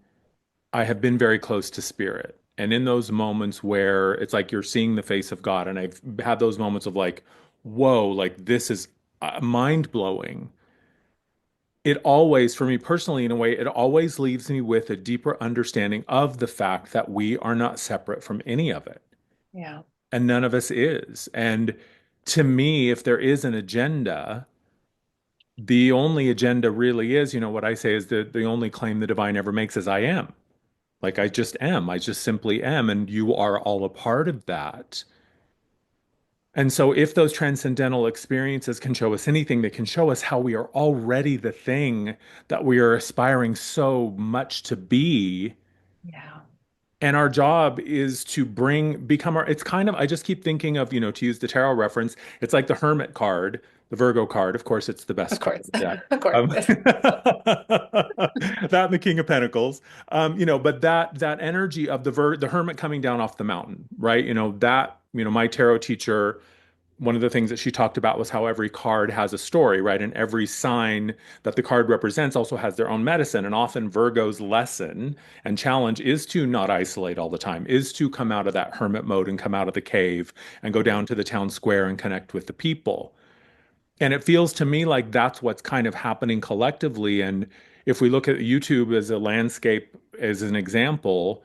B: I have been very close to spirit, and in those moments where it's like you're seeing the face of God, and I've had those moments of like, whoa, like this is mind blowing. It always, for me personally, in a way, it always leaves me with a deeper understanding of the fact that we are not separate from any of it,
A: Yeah,
B: and none of us is. And to me, if there is an agenda, the only agenda really is, what I say is that the only claim the divine ever makes is I am. Like I just am. I just simply am. And you are all a part of that. And so, if those transcendental experiences can show us anything, they can show us how we are already the thing that we are aspiring so much to be.
A: yeah,
B: And our job is to become it's kind of, I just keep thinking of, to use the tarot reference, it's like the Hermit card, the Virgo card. Of course, it's the best
A: of
B: card of
A: course,
B: the deck.
A: of course.
B: That and the King of Pentacles. But that energy of the Hermit coming down off the mountain, right? My tarot teacher, one of the things that she talked about was how every card has a story, right? And every sign that the card represents also has their own medicine. And often Virgo's lesson and challenge is to not isolate all the time, is to come out of that hermit mode and come out of the cave and go down to the town square and connect with the people. And it feels to me like that's what's kind of happening collectively. And if we look at YouTube as a landscape, as an example,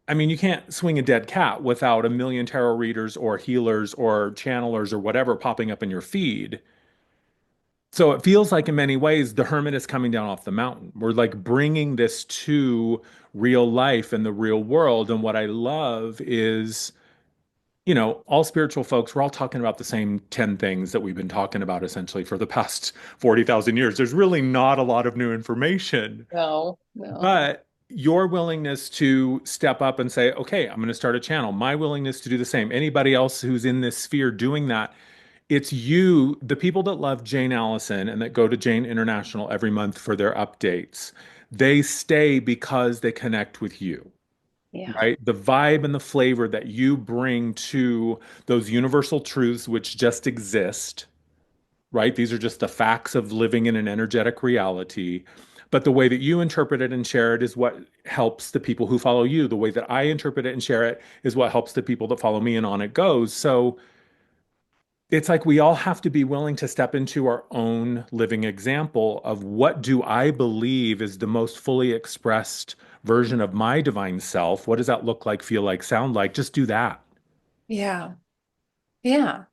B: I mean, you can't swing a dead cat without a million tarot readers or healers or channelers or whatever popping up in your feed. So it feels like in many ways the hermit is coming down off the mountain. We're like bringing this to real life and the real world. And what I love is, all spiritual folks, we're all talking about the same 10 things that we've been talking about essentially for the past 40,000 years. There's really not a lot of new information,
A: No, no.
B: but your willingness to step up and say, okay, I'm going to start a channel, my willingness to do the same, anybody else who's in this sphere doing that, it's you, the people that love Jane Allison and that go to Jane International every month for their updates, they stay because they connect with you,
A: Yeah.
B: right? The vibe and the flavor that you bring to those universal truths which just exist, right? These are just the facts of living in an energetic reality. But the way that you interpret it and share it is what helps the people who follow you. The way that I interpret it and share it is what helps the people that follow me, and on it goes. So it's like we all have to be willing to step into our own living example of what do I believe is the most fully expressed version of my divine self? What does that look like, feel like, sound like? Just do that.
A: Yeah. Yeah.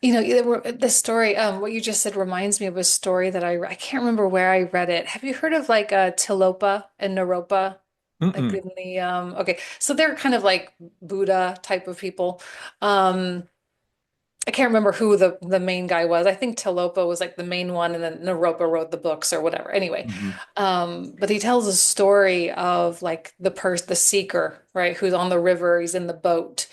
A: The story, what you just said reminds me of a story that I can't remember where I read it. Have you heard of like Tilopa and Naropa? Like
B: Mm-mm.
A: in the okay, so they're kind of like Buddha type of people. Um, I can't remember who the main guy was. I think Tilopa was like the main one, and then Naropa wrote the books or whatever. Anyway,
B: Mhm.
A: but he tells a story of like the seeker, right, who's on the river, he's in the boat,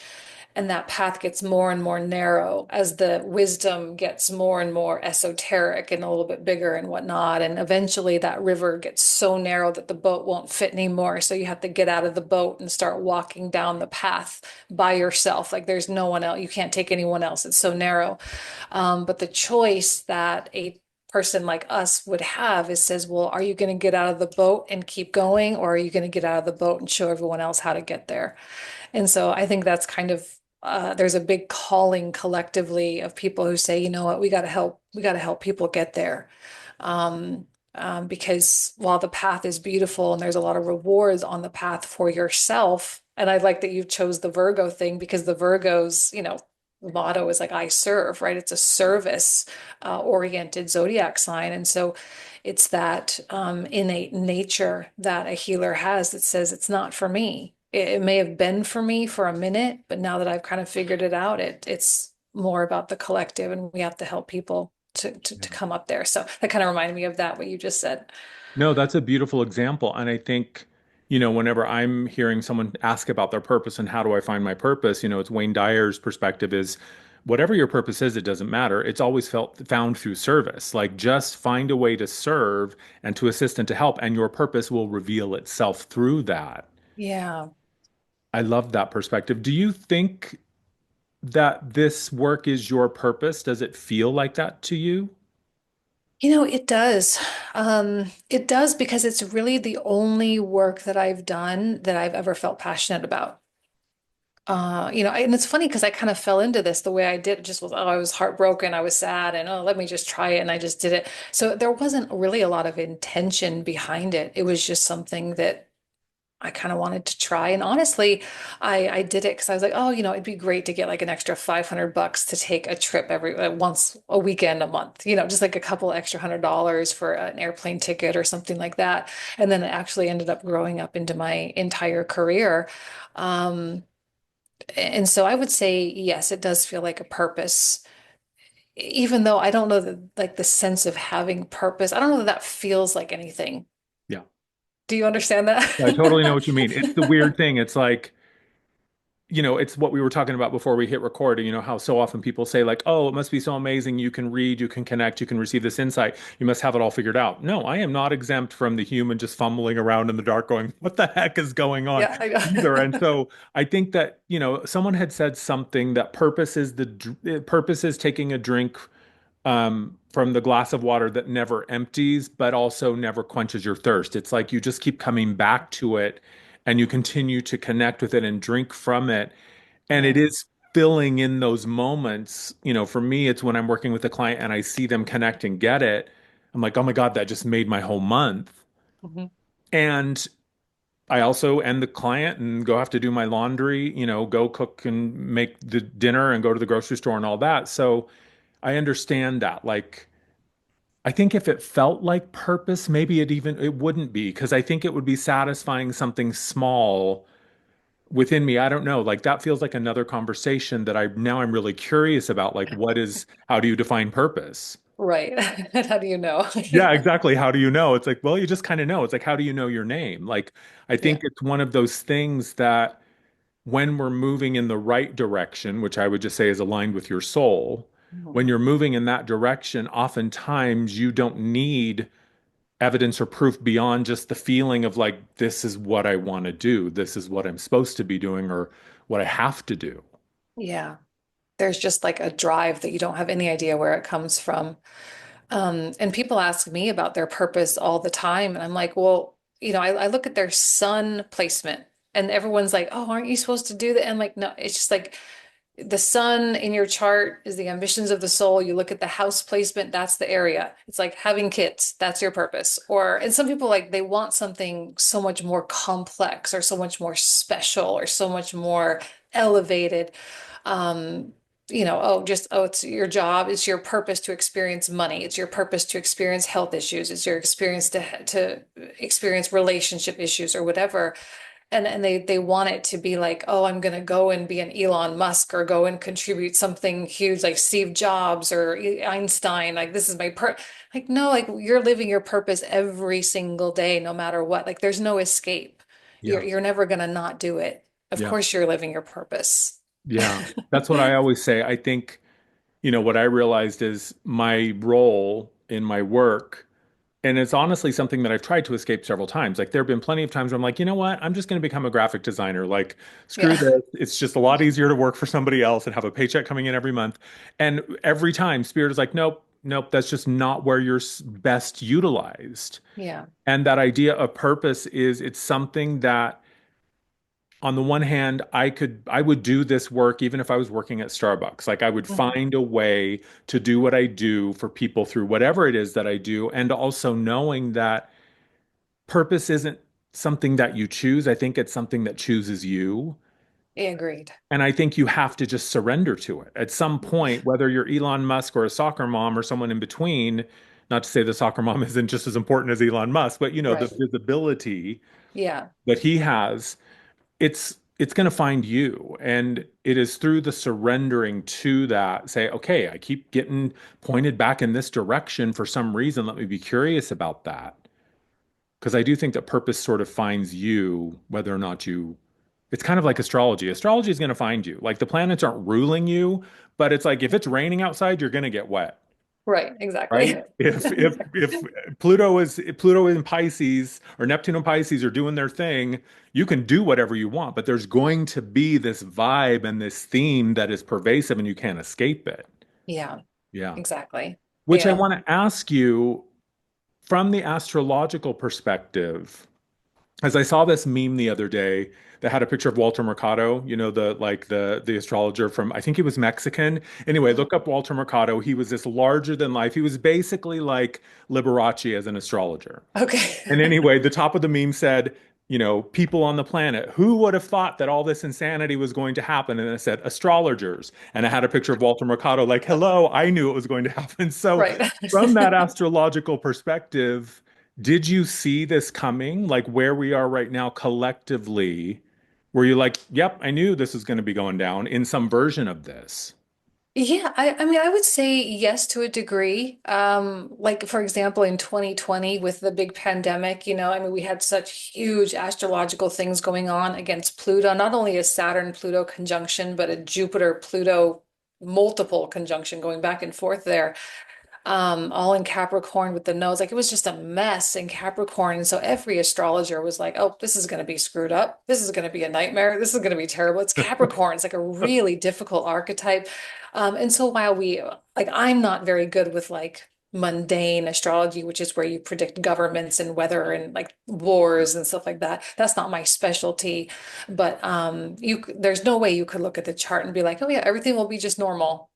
A: and that path gets more and more narrow as the wisdom gets more and more esoteric and a little bit bigger and whatnot. And eventually that river gets so narrow that the boat won't fit anymore. So you have to get out of the boat and start walking down the path by yourself. Like there's no one else. You can't take anyone else. It's so narrow. But the choice that a person like us would have is says, well, are you going to get out of the boat and keep going, or are you going to get out of the boat and show everyone else how to get there? And so I think that's kind of there's a big calling collectively of people who say, you know what, we got to help people get there. Um, because while the path is beautiful and there's a lot of rewards on the path for yourself, and I like that you chose the Virgo thing because the Virgo's, motto is like I serve, right? It's a service oriented zodiac sign. And so it's that innate nature that a healer has that says it's not for me. It may have been for me for a minute, but now that I've kind of figured it out, it's more about the collective, and we have to help people to come up there. So that kind of reminded me of that, what you just said.
B: No, that's a beautiful example. And I think, whenever I'm hearing someone ask about their purpose and how do I find my purpose, it's Wayne Dyer's perspective is whatever your purpose is, it doesn't matter. It's always felt found through service. Like just find a way to serve and to assist and to help, and your purpose will reveal itself through that.
A: Yeah.
B: I love that perspective. Do you think that this work is your purpose? Does it feel like that to you?
A: It does. It does because it's really the only work that I've done that I've ever felt passionate about. And it's funny because I kind of fell into this the way I did. It just was, oh, I was heartbroken, I was sad, and oh, let me just try it, and I just did it. So there wasn't really a lot of intention behind it. It was just something that I kind of wanted to try. And honestly, I did it because I was like, oh, it'd be great to get like an extra $500 to take a trip every once a weekend a month, just like a couple extra $100 for an airplane ticket or something like that. And then it actually ended up growing up into my entire career. Um, and so I would say, yes, it does feel like a purpose, even though I don't know that like the sense of having purpose. I don't know that that feels like anything.
B: Yeah.
A: Do you understand
B: I totally know
A: that?
B: what you mean. It's the weird thing. It's like, it's what we were talking about before we hit record. How so often people say, like, oh, it must be so amazing. You can read, you can connect, you can receive this insight. You must have it all figured out. No, I am not exempt from the human just fumbling around in the dark going, what the heck is going on
A: Yeah, I
B: either. And
A: know.
B: so I think that, someone had said something that purpose is taking a drink from the glass of water that never empties, but also never quenches your thirst. It's like you just keep coming back to it and you continue to connect with it and drink from it. And it
A: Yeah.
B: is. filling in those moments, for me, it's when I'm working with a client and I see them connect and get it. I'm like, oh my God, that just made my whole month.
A: Mhm.
B: And I also end the client and go have to do my laundry, go cook and make the dinner and go to the grocery store and all that. So I understand that. Like, I think if it felt like purpose, maybe it wouldn't be, because I think it would be satisfying something small within me. I don't know. Like that feels like another conversation that I'm really curious about. Like, how do you define purpose?
A: Right. And how do you know?
B: Yeah,
A: Yeah.
B: exactly. How do you know? It's like, well, you just kind of know. It's like, how do you know your name? Like, I think
A: Yeah.
B: it's one of those things that when we're moving in the right direction, which I would just say is aligned with your soul,
A: Mhm.
B: when you're moving in that direction, oftentimes you don't need evidence or proof beyond just the feeling of like, this is what I want to do. This is what I'm supposed to be doing or what I have to do.
A: Yeah. There's just like a drive that you don't have any idea where it comes from. And people ask me about their purpose all the time. And I'm like, well, I look at their sun placement and everyone's like, oh, aren't you supposed to do that? And I'm like, no, it's just like the sun in your chart is the ambitions of the soul. You look at the house placement, that's the area. It's like having kids, that's your purpose. And some people like they want something so much more complex or so much more special or so much more elevated. Um, it's your job, it's your purpose to experience money, it's your purpose to experience health issues, it's your experience to experience relationship issues or whatever. And they want it to be like, oh, I'm gonna go and be an Elon Musk or go and contribute something huge like Steve Jobs or Einstein. Like this is my like no, like you're living your purpose every single day, no matter what. Like there's no escape. You're
B: Yeah.
A: you're never gonna not do it. Of
B: Yeah.
A: course you're living your purpose.
B: Yeah. That's what I always say. I think, what I realized is my role in my work. And it's honestly something that I've tried to escape several times. Like there have been plenty of times where I'm like, you know what? I'm just going to become a graphic designer. Like, screw
A: Yeah.
B: this. It's just a lot easier to work for somebody else and have a paycheck coming in every month. And every time Spirit is like, nope, nope, that's just not where you're best utilized.
A: Yeah.
B: And that idea of purpose is it's something that on the one hand, I would do this work even if I was working at Starbucks. Like I would
A: Mhm.
B: find a way to do what I do for people through whatever it is that I do. And also knowing that purpose isn't something that you choose. I think it's something that chooses you.
A: Agreed.
B: And I think you have to just surrender to it at some point, whether you're Elon Musk or a soccer mom or someone in between. Not to say the soccer mom isn't just as important as Elon Musk, but the
A: Right.
B: visibility
A: Yeah.
B: that he has, it's going to find you. And it is through the surrendering to that, say, okay, I keep getting pointed back in this direction for some reason. Let me be curious about that. Because I do think that purpose sort of finds you, whether or not it's kind of like astrology. Astrology is going to find you. Like the planets aren't ruling you, but it's like if it's raining outside, you're going to get wet,
A: Right. Exactly.
B: right? If Pluto in Pisces or Neptune in Pisces are doing their thing, you can do whatever you want, but there's going to be this vibe and this theme that is pervasive and you can't escape it.
A: Yeah.
B: Yeah.
A: Exactly.
B: Which I
A: Yeah.
B: want to ask you from the astrological perspective. As I saw this meme the other day that had a picture of Walter Mercado, the astrologer from I think he was Mexican. Anyway,
A: Mhm.
B: look up Walter Mercado. He was this larger than life. He was basically like Liberace as an astrologer. And
A: Okay.
B: anyway, the top of the meme said, people on the planet. Who would have thought that all this insanity was going to happen? And it said astrologers. And it had a picture of Walter Mercado, like, hello, I knew it was going to happen. So,
A: Right.
B: from that astrological perspective, did you see this coming? Like where we are right now collectively? Were you like, yep, I knew this was going to be going down in some version of this?
A: Yeah, I mean, I would say yes to a degree. Like for example, in 2020 with the big pandemic, I mean, we had such huge astrological things going on against Pluto, not only a Saturn-Pluto conjunction, but a Jupiter-Pluto multiple conjunction going back and forth there. All in Capricorn with the nodes. Like it was just a mess in Capricorn. And so every astrologer was like, oh, this is going to be screwed up. This is going to be a nightmare. This is going to be terrible. It's Capricorn. It's like a really difficult archetype. And so while I'm not very good with like mundane astrology, which is where you predict governments and weather and like wars and stuff like that. That's not my specialty. But there's no way you could look at the chart and be like, oh yeah, everything will be just normal.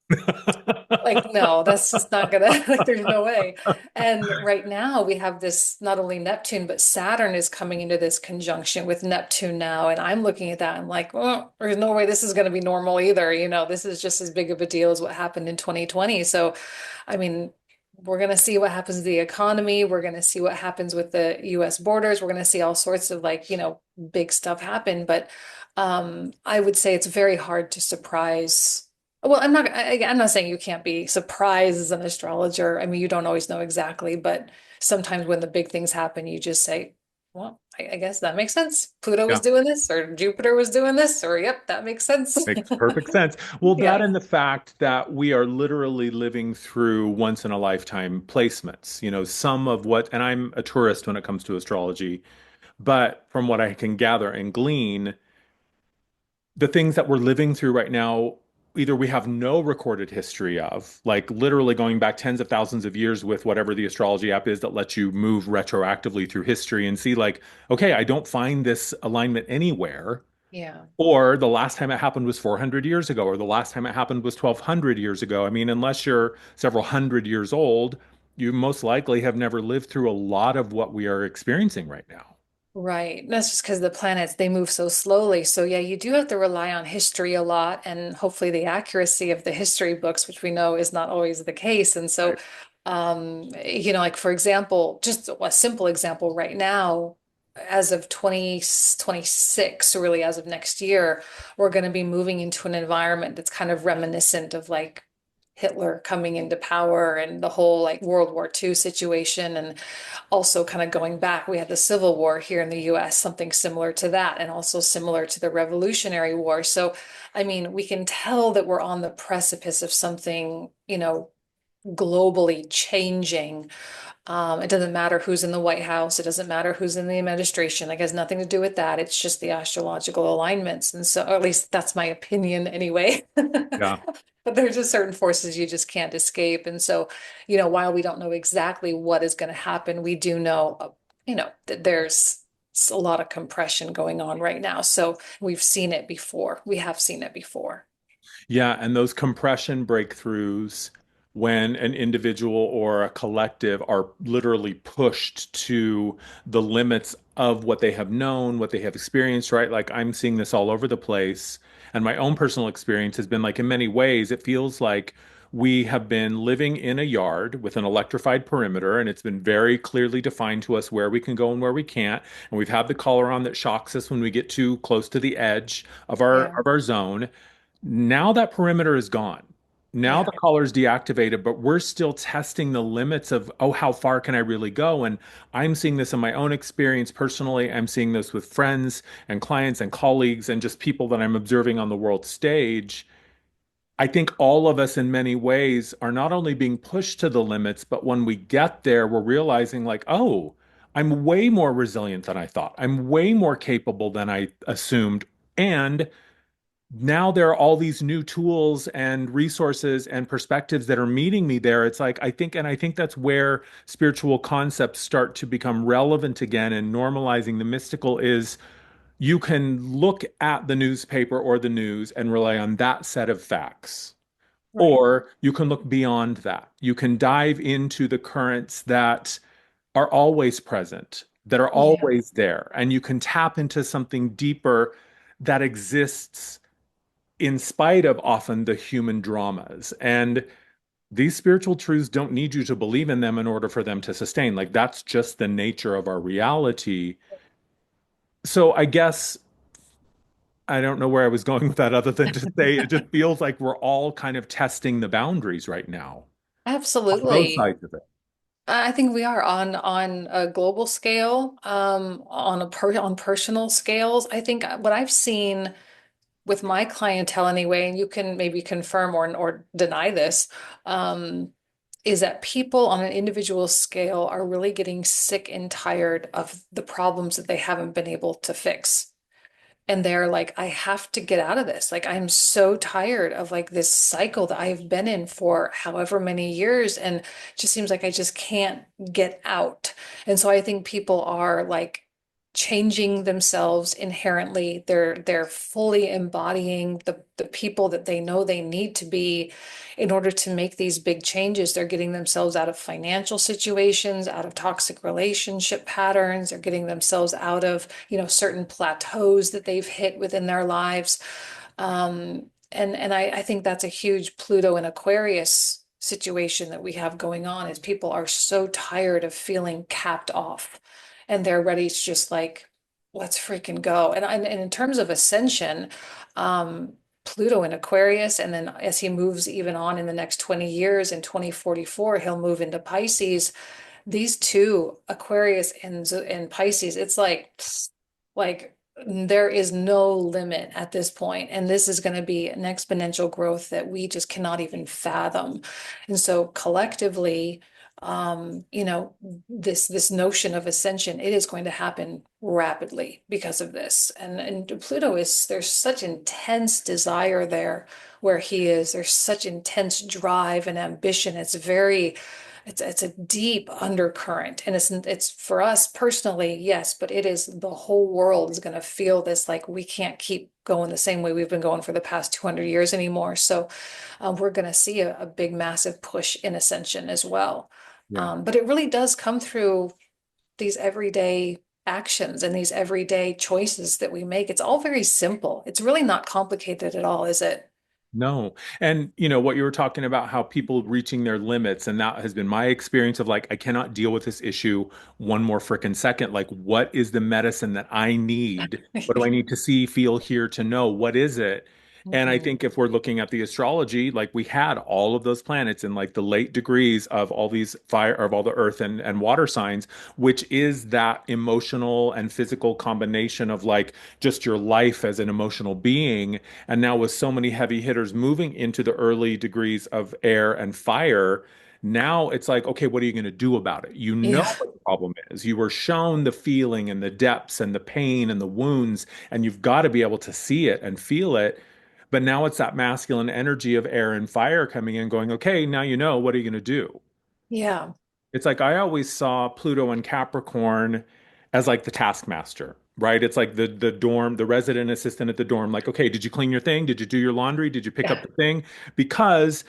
A: Like, no, that's just not gonna, like, there's no way. And right now we have this, not only Neptune, but Saturn is coming into this conjunction with Neptune now. And I'm looking at that. I'm like, oh, there's no way this is going to be normal either. This is just as big of a deal as what happened in 2020. So, I mean, we're going to see what happens to the economy. We're going to see what happens with the US borders. We're going to see all sorts of like, big stuff happen. But I would say it's very hard to surprise. Well, I'm not saying you can't be surprised as an astrologer. I mean, you don't always know exactly, but sometimes when the big things happen, you just say, well, I guess that makes sense. Pluto was
B: Yeah.
A: doing this, or Jupiter was doing this, or yep, that makes sense.
B: Makes perfect sense. Well, that
A: Yeah.
B: and the fact that we are literally living through once in a lifetime placements, some of what, and I'm a tourist when it comes to astrology, but from what I can gather and glean, the things that we're living through right now, either we have no recorded history of, like literally going back tens of thousands of years with whatever the astrology app is that lets you move retroactively through history and see, like, okay, I don't find this alignment anywhere.
A: Yeah.
B: Or the last time it happened was 400 years ago, or the last time it happened was 1200 years ago. I mean, unless you're several hundred years old, you most likely have never lived through a lot of what we are experiencing right now.
A: Right. That's just because the planets, they move so slowly. So yeah, you do have to rely on history a lot and hopefully the accuracy of the history books, which we know is not always the case. And so,
B: Right.
A: like for example, just a simple example right now, as of 2026, really as of next year, we're going to be moving into an environment that's kind of reminiscent of like Hitler coming into power and the whole like World War II situation. And also kind of going back, we had the Civil War here in the US, something similar to that, and also similar to the Revolutionary War. So, I mean, we can tell that we're on the precipice of something, globally changing. It doesn't matter who's in the White House. It doesn't matter who's in the administration. It has nothing to do with that. It's just the astrological alignments. And so, or at least that's my opinion anyway.
B: Yeah.
A: But there's just certain forces you just can't escape. And so, while we don't know exactly what is going to happen, we do know, that there's a lot of compression going on right now. So we've seen it before. We have seen it before.
B: Yeah, and those compression breakthroughs, when an individual or a collective are literally pushed to the limits of what they have known, what they have experienced, right? Like I'm seeing this all over the place. And my own personal experience has been like, in many ways, it feels like we have been living in a yard with an electrified perimeter, and it's been very clearly defined to us where we can go and where we can't. And we've had the collar on that shocks us when we get too close to the edge of our
A: Yeah.
B: of our zone. Now that perimeter is gone. Now
A: Yeah.
B: the collar is deactivated, but we're still testing the limits of, oh, how far can I really go? And I'm seeing this in my own experience personally. I'm seeing this with friends and clients and colleagues and just people that I'm observing on the world stage. I think all of us, in many ways, are not only being pushed to the limits, but when we get there, we're realizing, like, oh, I'm way more resilient than I thought. I'm way more capable than I assumed. And now there are all these new tools and resources and perspectives that are meeting me there. It's like, I think that's where spiritual concepts start to become relevant again, and normalizing the mystical is you can look at the newspaper or the news and rely on that set of facts.
A: Right.
B: Or you can look beyond that. You can dive into the currents that are always present, that are
A: Yeah.
B: always there, and you can tap into something deeper that exists in spite of often the human dramas. And these spiritual truths don't need you to believe in them in order for them to sustain. Like that's just the nature of our reality. So I guess I don't know where I was going with that other than to say it just feels like we're all kind of testing the boundaries right now on both
A: Absolutely.
B: sides of it.
A: I think we are on a global scale, on personal scales. I think what I've seen with my clientele anyway, and you can maybe confirm or deny this, um, is that people on an individual scale are really getting sick and tired of the problems that they haven't been able to fix. and they're like, I have to get out of this. Like, I'm so tired of like this cycle that I've been in for however many years, and it just seems like I just can't get out. And so I think people are like changing themselves inherently. They're fully embodying the people that they know they need to be in order to make these big changes. They're getting themselves out of financial situations, out of toxic relationship patterns. They're getting themselves out of, certain plateaus that they've hit within their lives. And I think that's a huge Pluto and Aquarius situation that we have going on is people are so tired of feeling capped off and they're ready to just like, let's freaking go. And in terms of ascension, um, Pluto in Aquarius, and then as he moves even on in the next 20 years, in 2044, he'll move into Pisces. These two, Aquarius and Pisces, it's like there is no limit at this point, and this is going to be an exponential growth that we just cannot even fathom. And so collectively, this notion of ascension, it is going to happen rapidly because of this. And Pluto is there's such intense desire there where he is. There's such intense drive and ambition. It's a deep undercurrent, and it's for us personally, yes, but it is the whole world is going to feel this like we can't keep going the same way we've been going for the past 200 years anymore. So we're going to see a big, massive push in ascension as well.
B: Yeah.
A: But it really does come through these everyday actions and these everyday choices that we make. It's all very simple. It's really not complicated at all, is it?
B: No. And what you were talking about, how people reaching their limits, and that has been my experience of like, I cannot deal with this issue one more frickin' second. Like, what is the medicine that I need? What do I need to see, feel, hear to know? What is it? And I
A: Mhm.
B: think if we're looking at the astrology, like we had all of those planets in like the late degrees of all these fire of all the earth and water signs, which is that emotional and physical combination of like just your life as an emotional being. And now, with so many heavy hitters moving into the early degrees of air and fire, now it's like, okay, what are you going to do about it? You know
A: Yeah.
B: what the problem is. You were shown the feeling and the depths and the pain and the wounds, and you've got to be able to see it and feel it. But now it's that masculine energy of air and fire coming in, going, okay, now you know, what are you going to do?
A: Yeah.
B: It's like I always saw Pluto and Capricorn as like the taskmaster, right? It's like the dorm, the resident assistant at the dorm. Like, okay, did you clean your thing? Did you do your laundry? Did you pick up
A: Yeah.
B: the thing? Because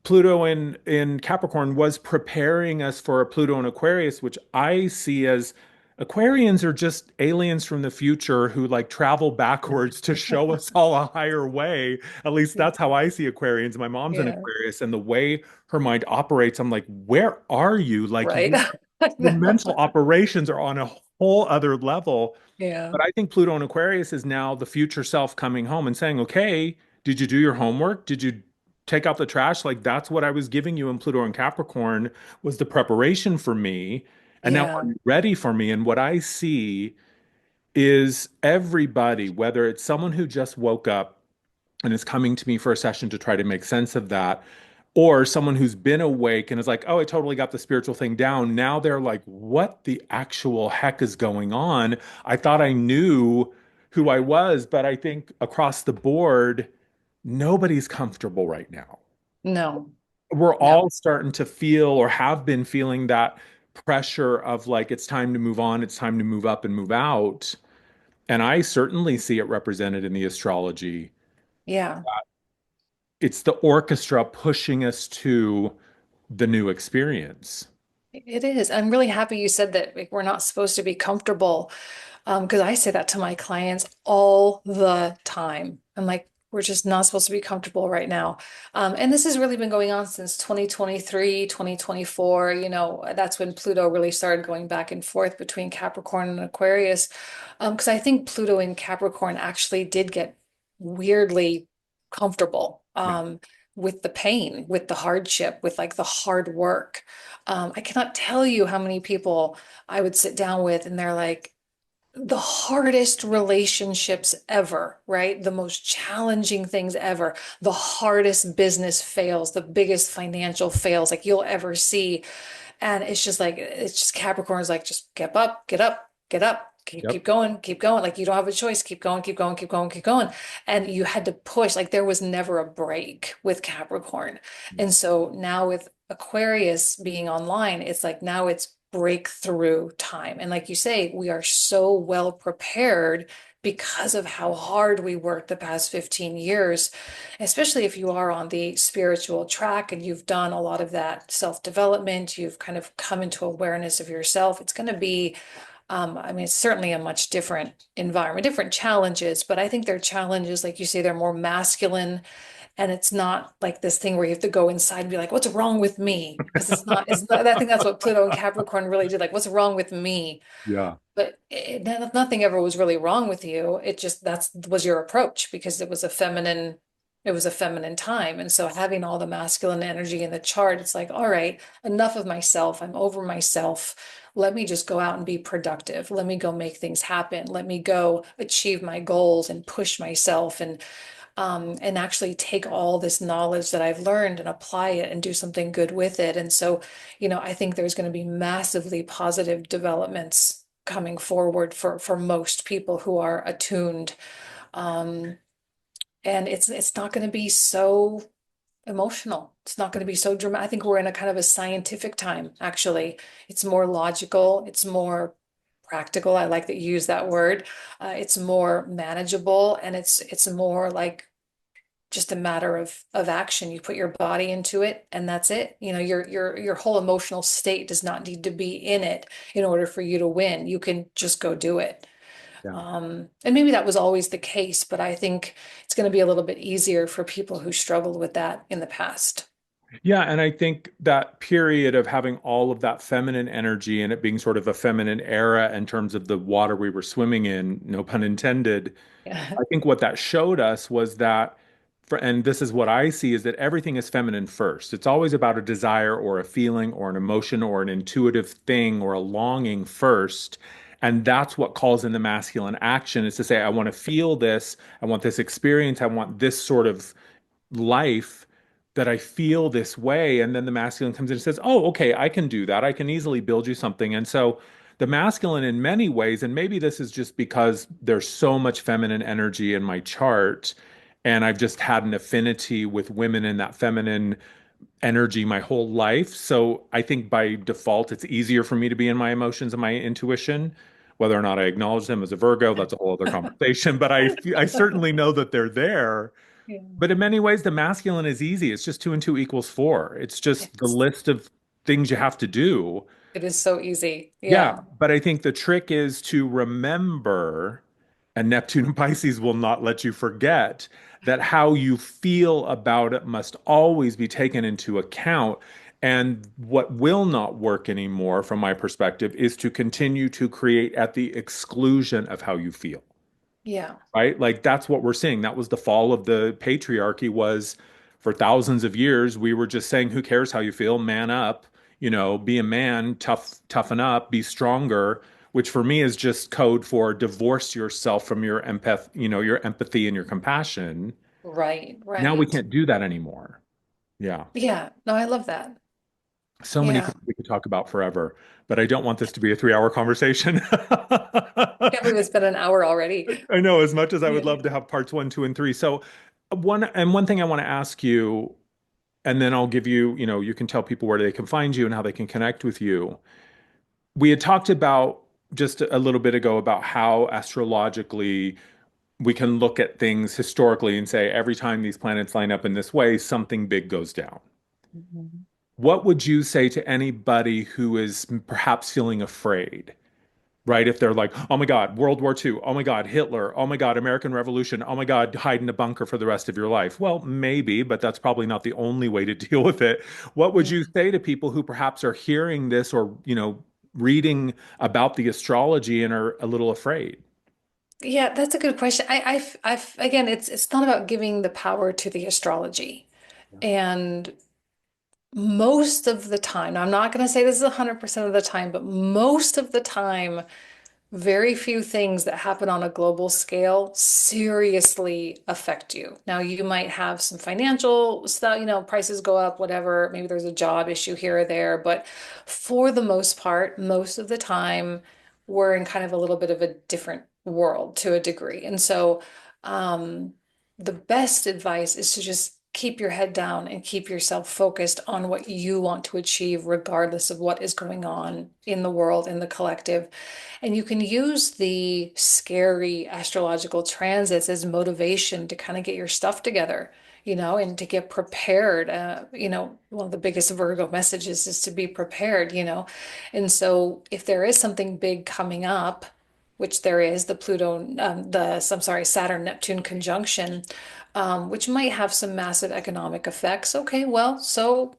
B: Pluto in Capricorn was preparing us for a Pluto in Aquarius, which I see as Aquarians are just aliens from the future who like travel backwards to show us all a higher way. At least that's how I see Aquarians. My mom's an
A: Yeah.
B: Aquarius, and the way her mind operates, I'm like, where are you? Like
A: Right.
B: you,
A: I
B: your
A: know.
B: mental operations are on a whole other level.
A: Yeah.
B: But I think Pluto and Aquarius is now the future self coming home and saying, okay, did you do your homework? Did you take out the trash? Like that's what I was giving you in Pluto and Capricorn was the preparation for me. And now are
A: Yeah.
B: you ready for me? And what I see is everybody, whether it's someone who just woke up and is coming to me for a session to try to make sense of that, or someone who's been awake and is like, oh, I totally got the spiritual thing down. Now they're like, what the actual heck is going on? I thought I knew who I was, but I think across the board, nobody's comfortable right now.
A: No.
B: We're
A: No.
B: all starting to feel or have been feeling that pressure of like, it's time to move on, it's time to move up and move out. And I certainly see it represented in the astrology.
A: Yeah.
B: It's the orchestra pushing us to the new experience.
A: It is. I'm really happy you said that like, we're not supposed to be comfortable. Because I say that to my clients all the time. I'm like, we're just not supposed to be comfortable right now. And this has really been going on since 2023, 2024. That's when Pluto really started going back and forth between Capricorn and Aquarius. Because I think Pluto in Capricorn actually did get weirdly comfortable.
B: Yeah.
A: With the pain, with the hardship, with like the hard work. I cannot tell you how many people I would sit down with and they're like, the hardest relationships ever, right? The most challenging things ever, the hardest business fails, the biggest financial fails like you'll ever see. And it's just Capricorn's like, just get up, get up, get up. keep going, keep going. Like you don't have a choice. Keep going, keep going, keep going, keep going. And you had to push. Like there was never a break with Capricorn. And so now with Aquarius being online, it's like now it's breakthrough time. And like you say, we are so well prepared because of how hard we worked the past 15 years, especially if you are on the spiritual track and you've done a lot of that self-development, you've kind of come into awareness of yourself. It's going to be I mean, it's certainly a much different environment, different challenges, but I think their challenges, like you say, they're more masculine, and it's not like this thing where you have to go inside and be like, what's wrong with me? Because it's not, I think that's what Pluto and Capricorn really did. Like, what's wrong with me?
B: Yeah.
A: But nothing ever was really wrong with you. It just that's was your approach because it was a feminine time. And so having all the masculine energy in the chart, it's like, all right, enough of myself. I'm over myself. Let me just go out and be productive. Let me go make things happen. Let me go achieve my goals and push myself and actually take all this knowledge that I've learned and apply it and do something good with it. And so, I think there's going to be massively positive developments coming forward for most people who are attuned. Um, and it's not going to be so emotional. It's not going to be so dramatic. I think we're in a kind of a scientific time, actually. It's more logical, it's more practical. I like that you use that word. It's more manageable and it's more like just a matter of action. You put your body into it and that's it. Your whole emotional state does not need to be in it in order for you to win. You can just go do it.
B: Yeah.
A: And maybe that was always the case, but I think it's going to be a little bit easier for people who struggled with that in the past.
B: Yeah, and I think that period of having all of that feminine energy and it being sort of a feminine era in terms of the water we were swimming in, no pun intended,
A: Yeah.
B: I think what that showed us was that, and this is what I see, is that everything is feminine first. It's always about a desire or a feeling or an emotion or an intuitive thing or a longing first. And that's what calls in the masculine action is to say, I want to feel this. I want this experience. I want this sort of life that I feel this way. And then the masculine comes in and says, oh, okay, I can do that. I can easily build you something. And so the masculine, in many ways, and maybe this is just because there's so much feminine energy in my chart, and I've just had an affinity with women in that feminine energy my whole life. So I think by default, it's easier for me to be in my emotions and my intuition. Whether or not I acknowledge them as a Virgo, that's a whole other conversation. But I certainly know that they're there.
A: Yeah.
B: But in many ways, the masculine is easy. It's just two and two equals four. It's just the
A: Yes.
B: list of things you have to do.
A: It is so easy.
B: Yeah.
A: Yeah.
B: But I think the trick is to remember, and Neptune and Pisces will not let you forget, that how you feel about it must always be taken into account. And what will not work anymore, from my perspective, is to continue to create at the exclusion of how you feel,
A: Yeah.
B: right? Like that's what we're seeing. That was the fall of the patriarchy was for thousands of years, we were just saying, who cares how you feel? Man up, be a man, toughen up, be stronger, which for me is just code for divorce yourself from your your empathy and your compassion.
A: Right.
B: Now we
A: Right.
B: can't do that anymore. Yeah.
A: Yeah. No, I love that.
B: So many
A: Yeah.
B: things we could talk about forever, but I don't want this to be a 3 hour conversation.
A: Can't believe it's been an hour already.
B: I know, as much as I would
A: Yeah.
B: love to have parts one, two, and three. So one thing I want to ask you, and then I'll give you, you can tell people where they can find you and how they can connect with you. We had talked about just a little bit ago about how astrologically we can look at things historically and say every time these planets line up in this way, something big goes down.
A: Mhm.
B: What would you say to anybody who is perhaps feeling afraid? Right? If they're like, oh my God, World War II, oh my God, Hitler, oh my God, American Revolution, oh my God, hide in a bunker for the rest of your life. Well, maybe, but that's probably not the only way to deal with it. What would
A: Yeah.
B: you say to people who perhaps are hearing this or, reading about the astrology and are a little afraid?
A: Yeah, that's a good question. Again, it's not about giving the power to the astrology. And most of the time, now I'm not going to say this is 100% of the time, but most of the time, very few things that happen on a global scale seriously affect you. Now, you might have some financial stuff, prices go up, whatever. Maybe there's a job issue here or there, but for the most part, most of the time, we're in kind of a little bit of a different world to a degree. And so, um, the best advice is to just keep your head down and keep yourself focused on what you want to achieve, regardless of what is going on in the world, in the collective. And you can use the scary astrological transits as motivation to kind of get your stuff together, and to get prepared. One of the biggest Virgo messages is to be prepared. And so if there is something big coming up, which there is, the Pluto, I'm sorry, Saturn Neptune conjunction, which might have some massive economic effects. Okay, well, so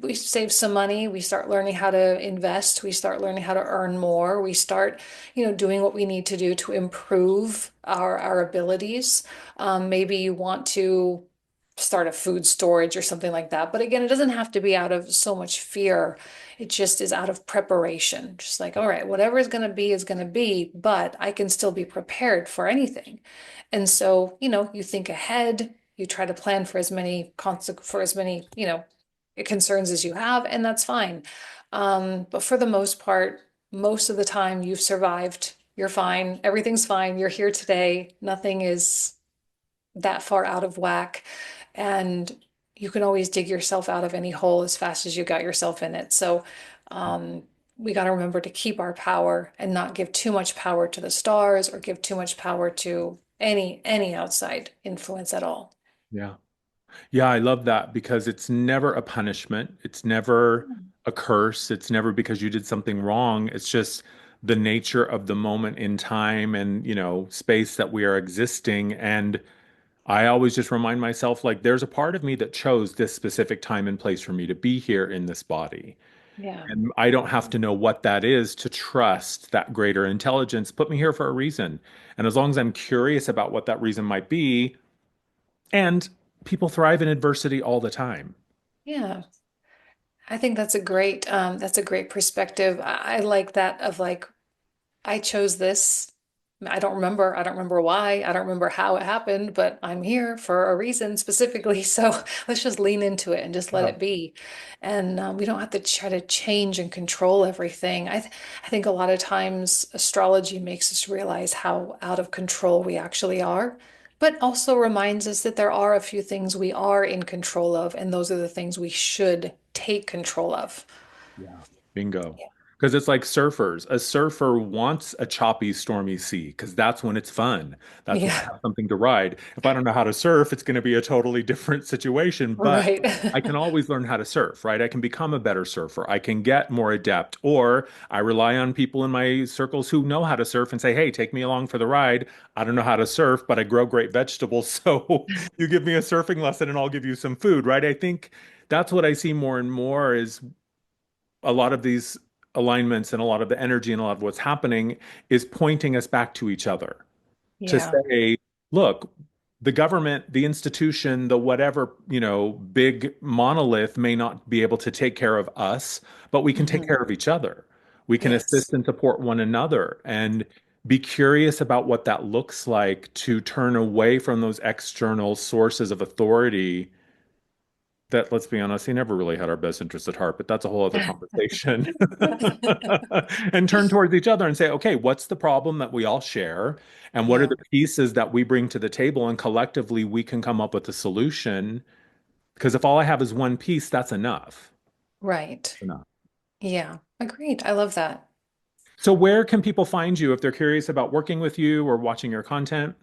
A: we save some money, we start learning how to invest, we start learning how to earn more, we start, doing what we need to do to improve our abilities. Maybe you want to start a food storage or something like that. But again, it doesn't have to be out of so much fear. It just is out of preparation. Just like, all right, whatever is going to be, but I can still be prepared for anything. And so, you think ahead, you try to plan for as many, concerns as you have, and that's fine. But for the most part, most of the time you've survived. You're fine. Everything's fine. You're here today. Nothing is that far out of whack. And you can always dig yourself out of any hole as fast as you got yourself in it. So, um, we got to remember to keep our power and not give too much power to the stars or give too much power to any outside influence at all.
B: Yeah. Yeah, I love that because it's never a punishment. It's never a curse. It's never because you did something wrong. It's just the nature of the moment in time and, space that we are existing. And I always just remind myself, like, there's a part of me that chose this specific time and place for me to be here in this body.
A: Yeah.
B: And I don't have to know what that is to trust that greater intelligence put me here for a reason. And as long as I'm curious about what that reason might be, and people thrive in adversity all the time.
A: Yeah. I think that's a great perspective. I like that of like, I chose this. I don't remember why. I don't remember how it happened, but I'm here for a reason specifically. So let's just lean into it and just let
B: Yeah.
A: it be. And we don't have to try to change and control everything. I think a lot of times astrology makes us realize how out of control we actually are, but also reminds us that there are a few things we are in control of, and those are the things we should take control of.
B: Yeah. Bingo.
A: Yeah.
B: Because it's like surfers. A surfer wants a choppy, stormy sea because that's when it's fun. That's when I
A: Yeah.
B: have something to ride. If I don't know how to surf, it's going to be a totally different situation. But
A: Right.
B: I can always learn how to surf, right? I can become a better surfer. I can get more adept, or I rely on people in my circles who know how to surf and say, hey, take me along for the ride. I don't know how to surf, but I grow great vegetables. So you give me a surfing lesson and I'll give you some food, right? I think that's what I see more and more is a lot of these alignments and a lot of the energy and a lot of what's happening is pointing us back to each other to
A: Yeah.
B: say, look, the government, the institution, the whatever, big monolith may not be able to take care of us, but we can take
A: Hmm.
B: care of each other. We can
A: Yes.
B: assist and support one another and be curious about what that looks like to turn away from those external sources of authority that, let's be honest, he never really had our best interest at heart, but that's a whole other conversation. And turn towards each other and say, okay, what's the problem that we all share? And what are
A: Yeah.
B: the pieces that we bring to the table? And collectively, we can come up with a solution. Because if all I have is one piece, that's enough.
A: Right.
B: Enough.
A: Yeah. Agreed. I love that.
B: So, where can people find you if they're curious about working with you or watching your content?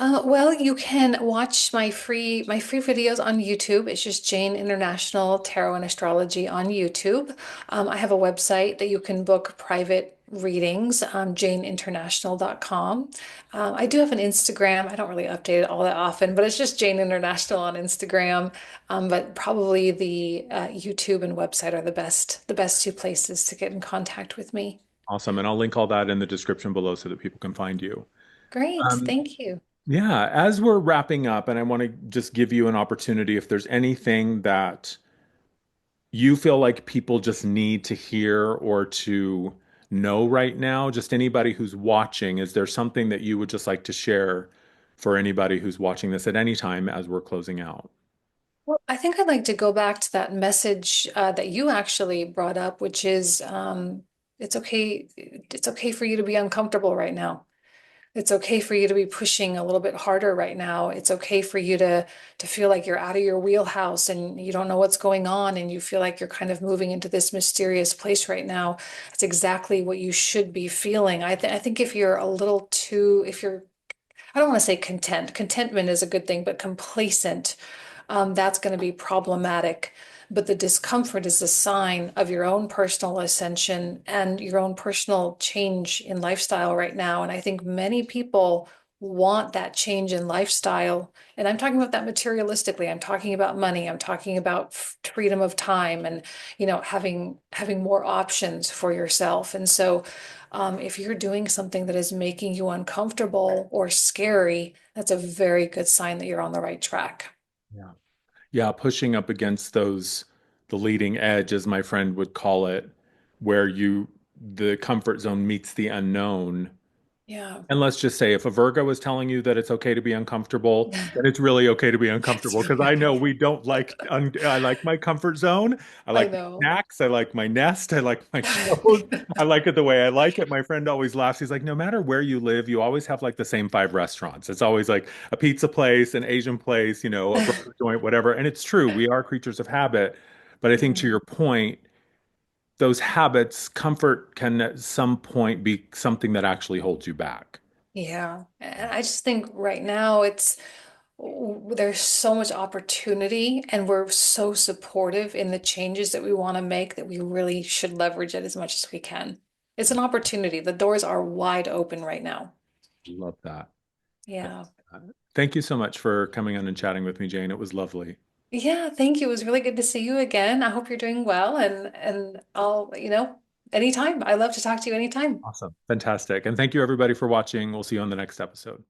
A: Well, you can watch my free videos on YouTube. It's just Jane International Tarot and Astrology on YouTube. I have a website that you can book private readings, janeinternational.com. I do have an Instagram. I don't really update it all that often, but it's just Jane International on Instagram. But probably the YouTube and website are the best two places to get in contact with me.
B: Awesome. And I'll link all that in the description below so that people can find you.
A: Great.
B: Um,
A: Thank you.
B: Yeah, as we're wrapping up, and I want to just give you an opportunity if there's anything that you feel like people just need to hear or to know right now, just anybody who's watching, is there something that you would just like to share for anybody who's watching this at any time as we're closing out?
A: Well, I think I'd like to go back to that message that you actually brought up, which is It's okay. It's okay for you to be uncomfortable right now. It's okay for you to be pushing a little bit harder right now. It's okay for you to feel like you're out of your wheelhouse and you don't know what's going on and you feel like you're kind of moving into this mysterious place right now. It's exactly what you should be feeling. I think if you're a little too, if you're I don't want to say content. Contentment is a good thing, but complacent, that's going to be problematic. But the discomfort is a sign of your own personal ascension and your own personal change in lifestyle right now. And I think many people want that change in lifestyle. And I'm talking about that materialistically. I'm talking about money. I'm talking about freedom of time and, having more options for yourself. And so if you're doing something that is making you uncomfortable or scary, that's a very good sign that you're on the right track.
B: Yeah. Yeah, pushing up against the leading edge, as my friend would call it, where the comfort zone meets the unknown.
A: Yeah.
B: And let's just say if a Virgo is telling you that it's okay to be uncomfortable, then it's really okay to be
A: It's
B: uncomfortable because
A: really
B: I know
A: okay.
B: we don't I like my comfort zone. I
A: I
B: like my
A: know.
B: snacks. I like my nest. I like my clothes. I like it the way I like it. My friend always laughs. He's like, no matter where you live, you always have like the same five restaurants. It's always like a pizza place, an Asian place, a burger joint, whatever. And it's true. We are creatures of habit. But I think to
A: Mhm.
B: your point, those habits, comfort can at some point be something that actually holds you back.
A: Yeah. And I just think right now there's so much opportunity and we're so supportive in the changes that we want to make that we really should leverage it as much as we can. It's an opportunity. The doors are wide open right now.
B: Love that.
A: Yeah.
B: Thank you so much for coming on and chatting with me, Jane. It was lovely.
A: Yeah, thank you. It was really good to see you again. I hope you're doing well and I'll, anytime. I love to talk to you anytime.
B: Awesome. Fantastic. And thank you, everybody, for watching. We'll see you on the next episode.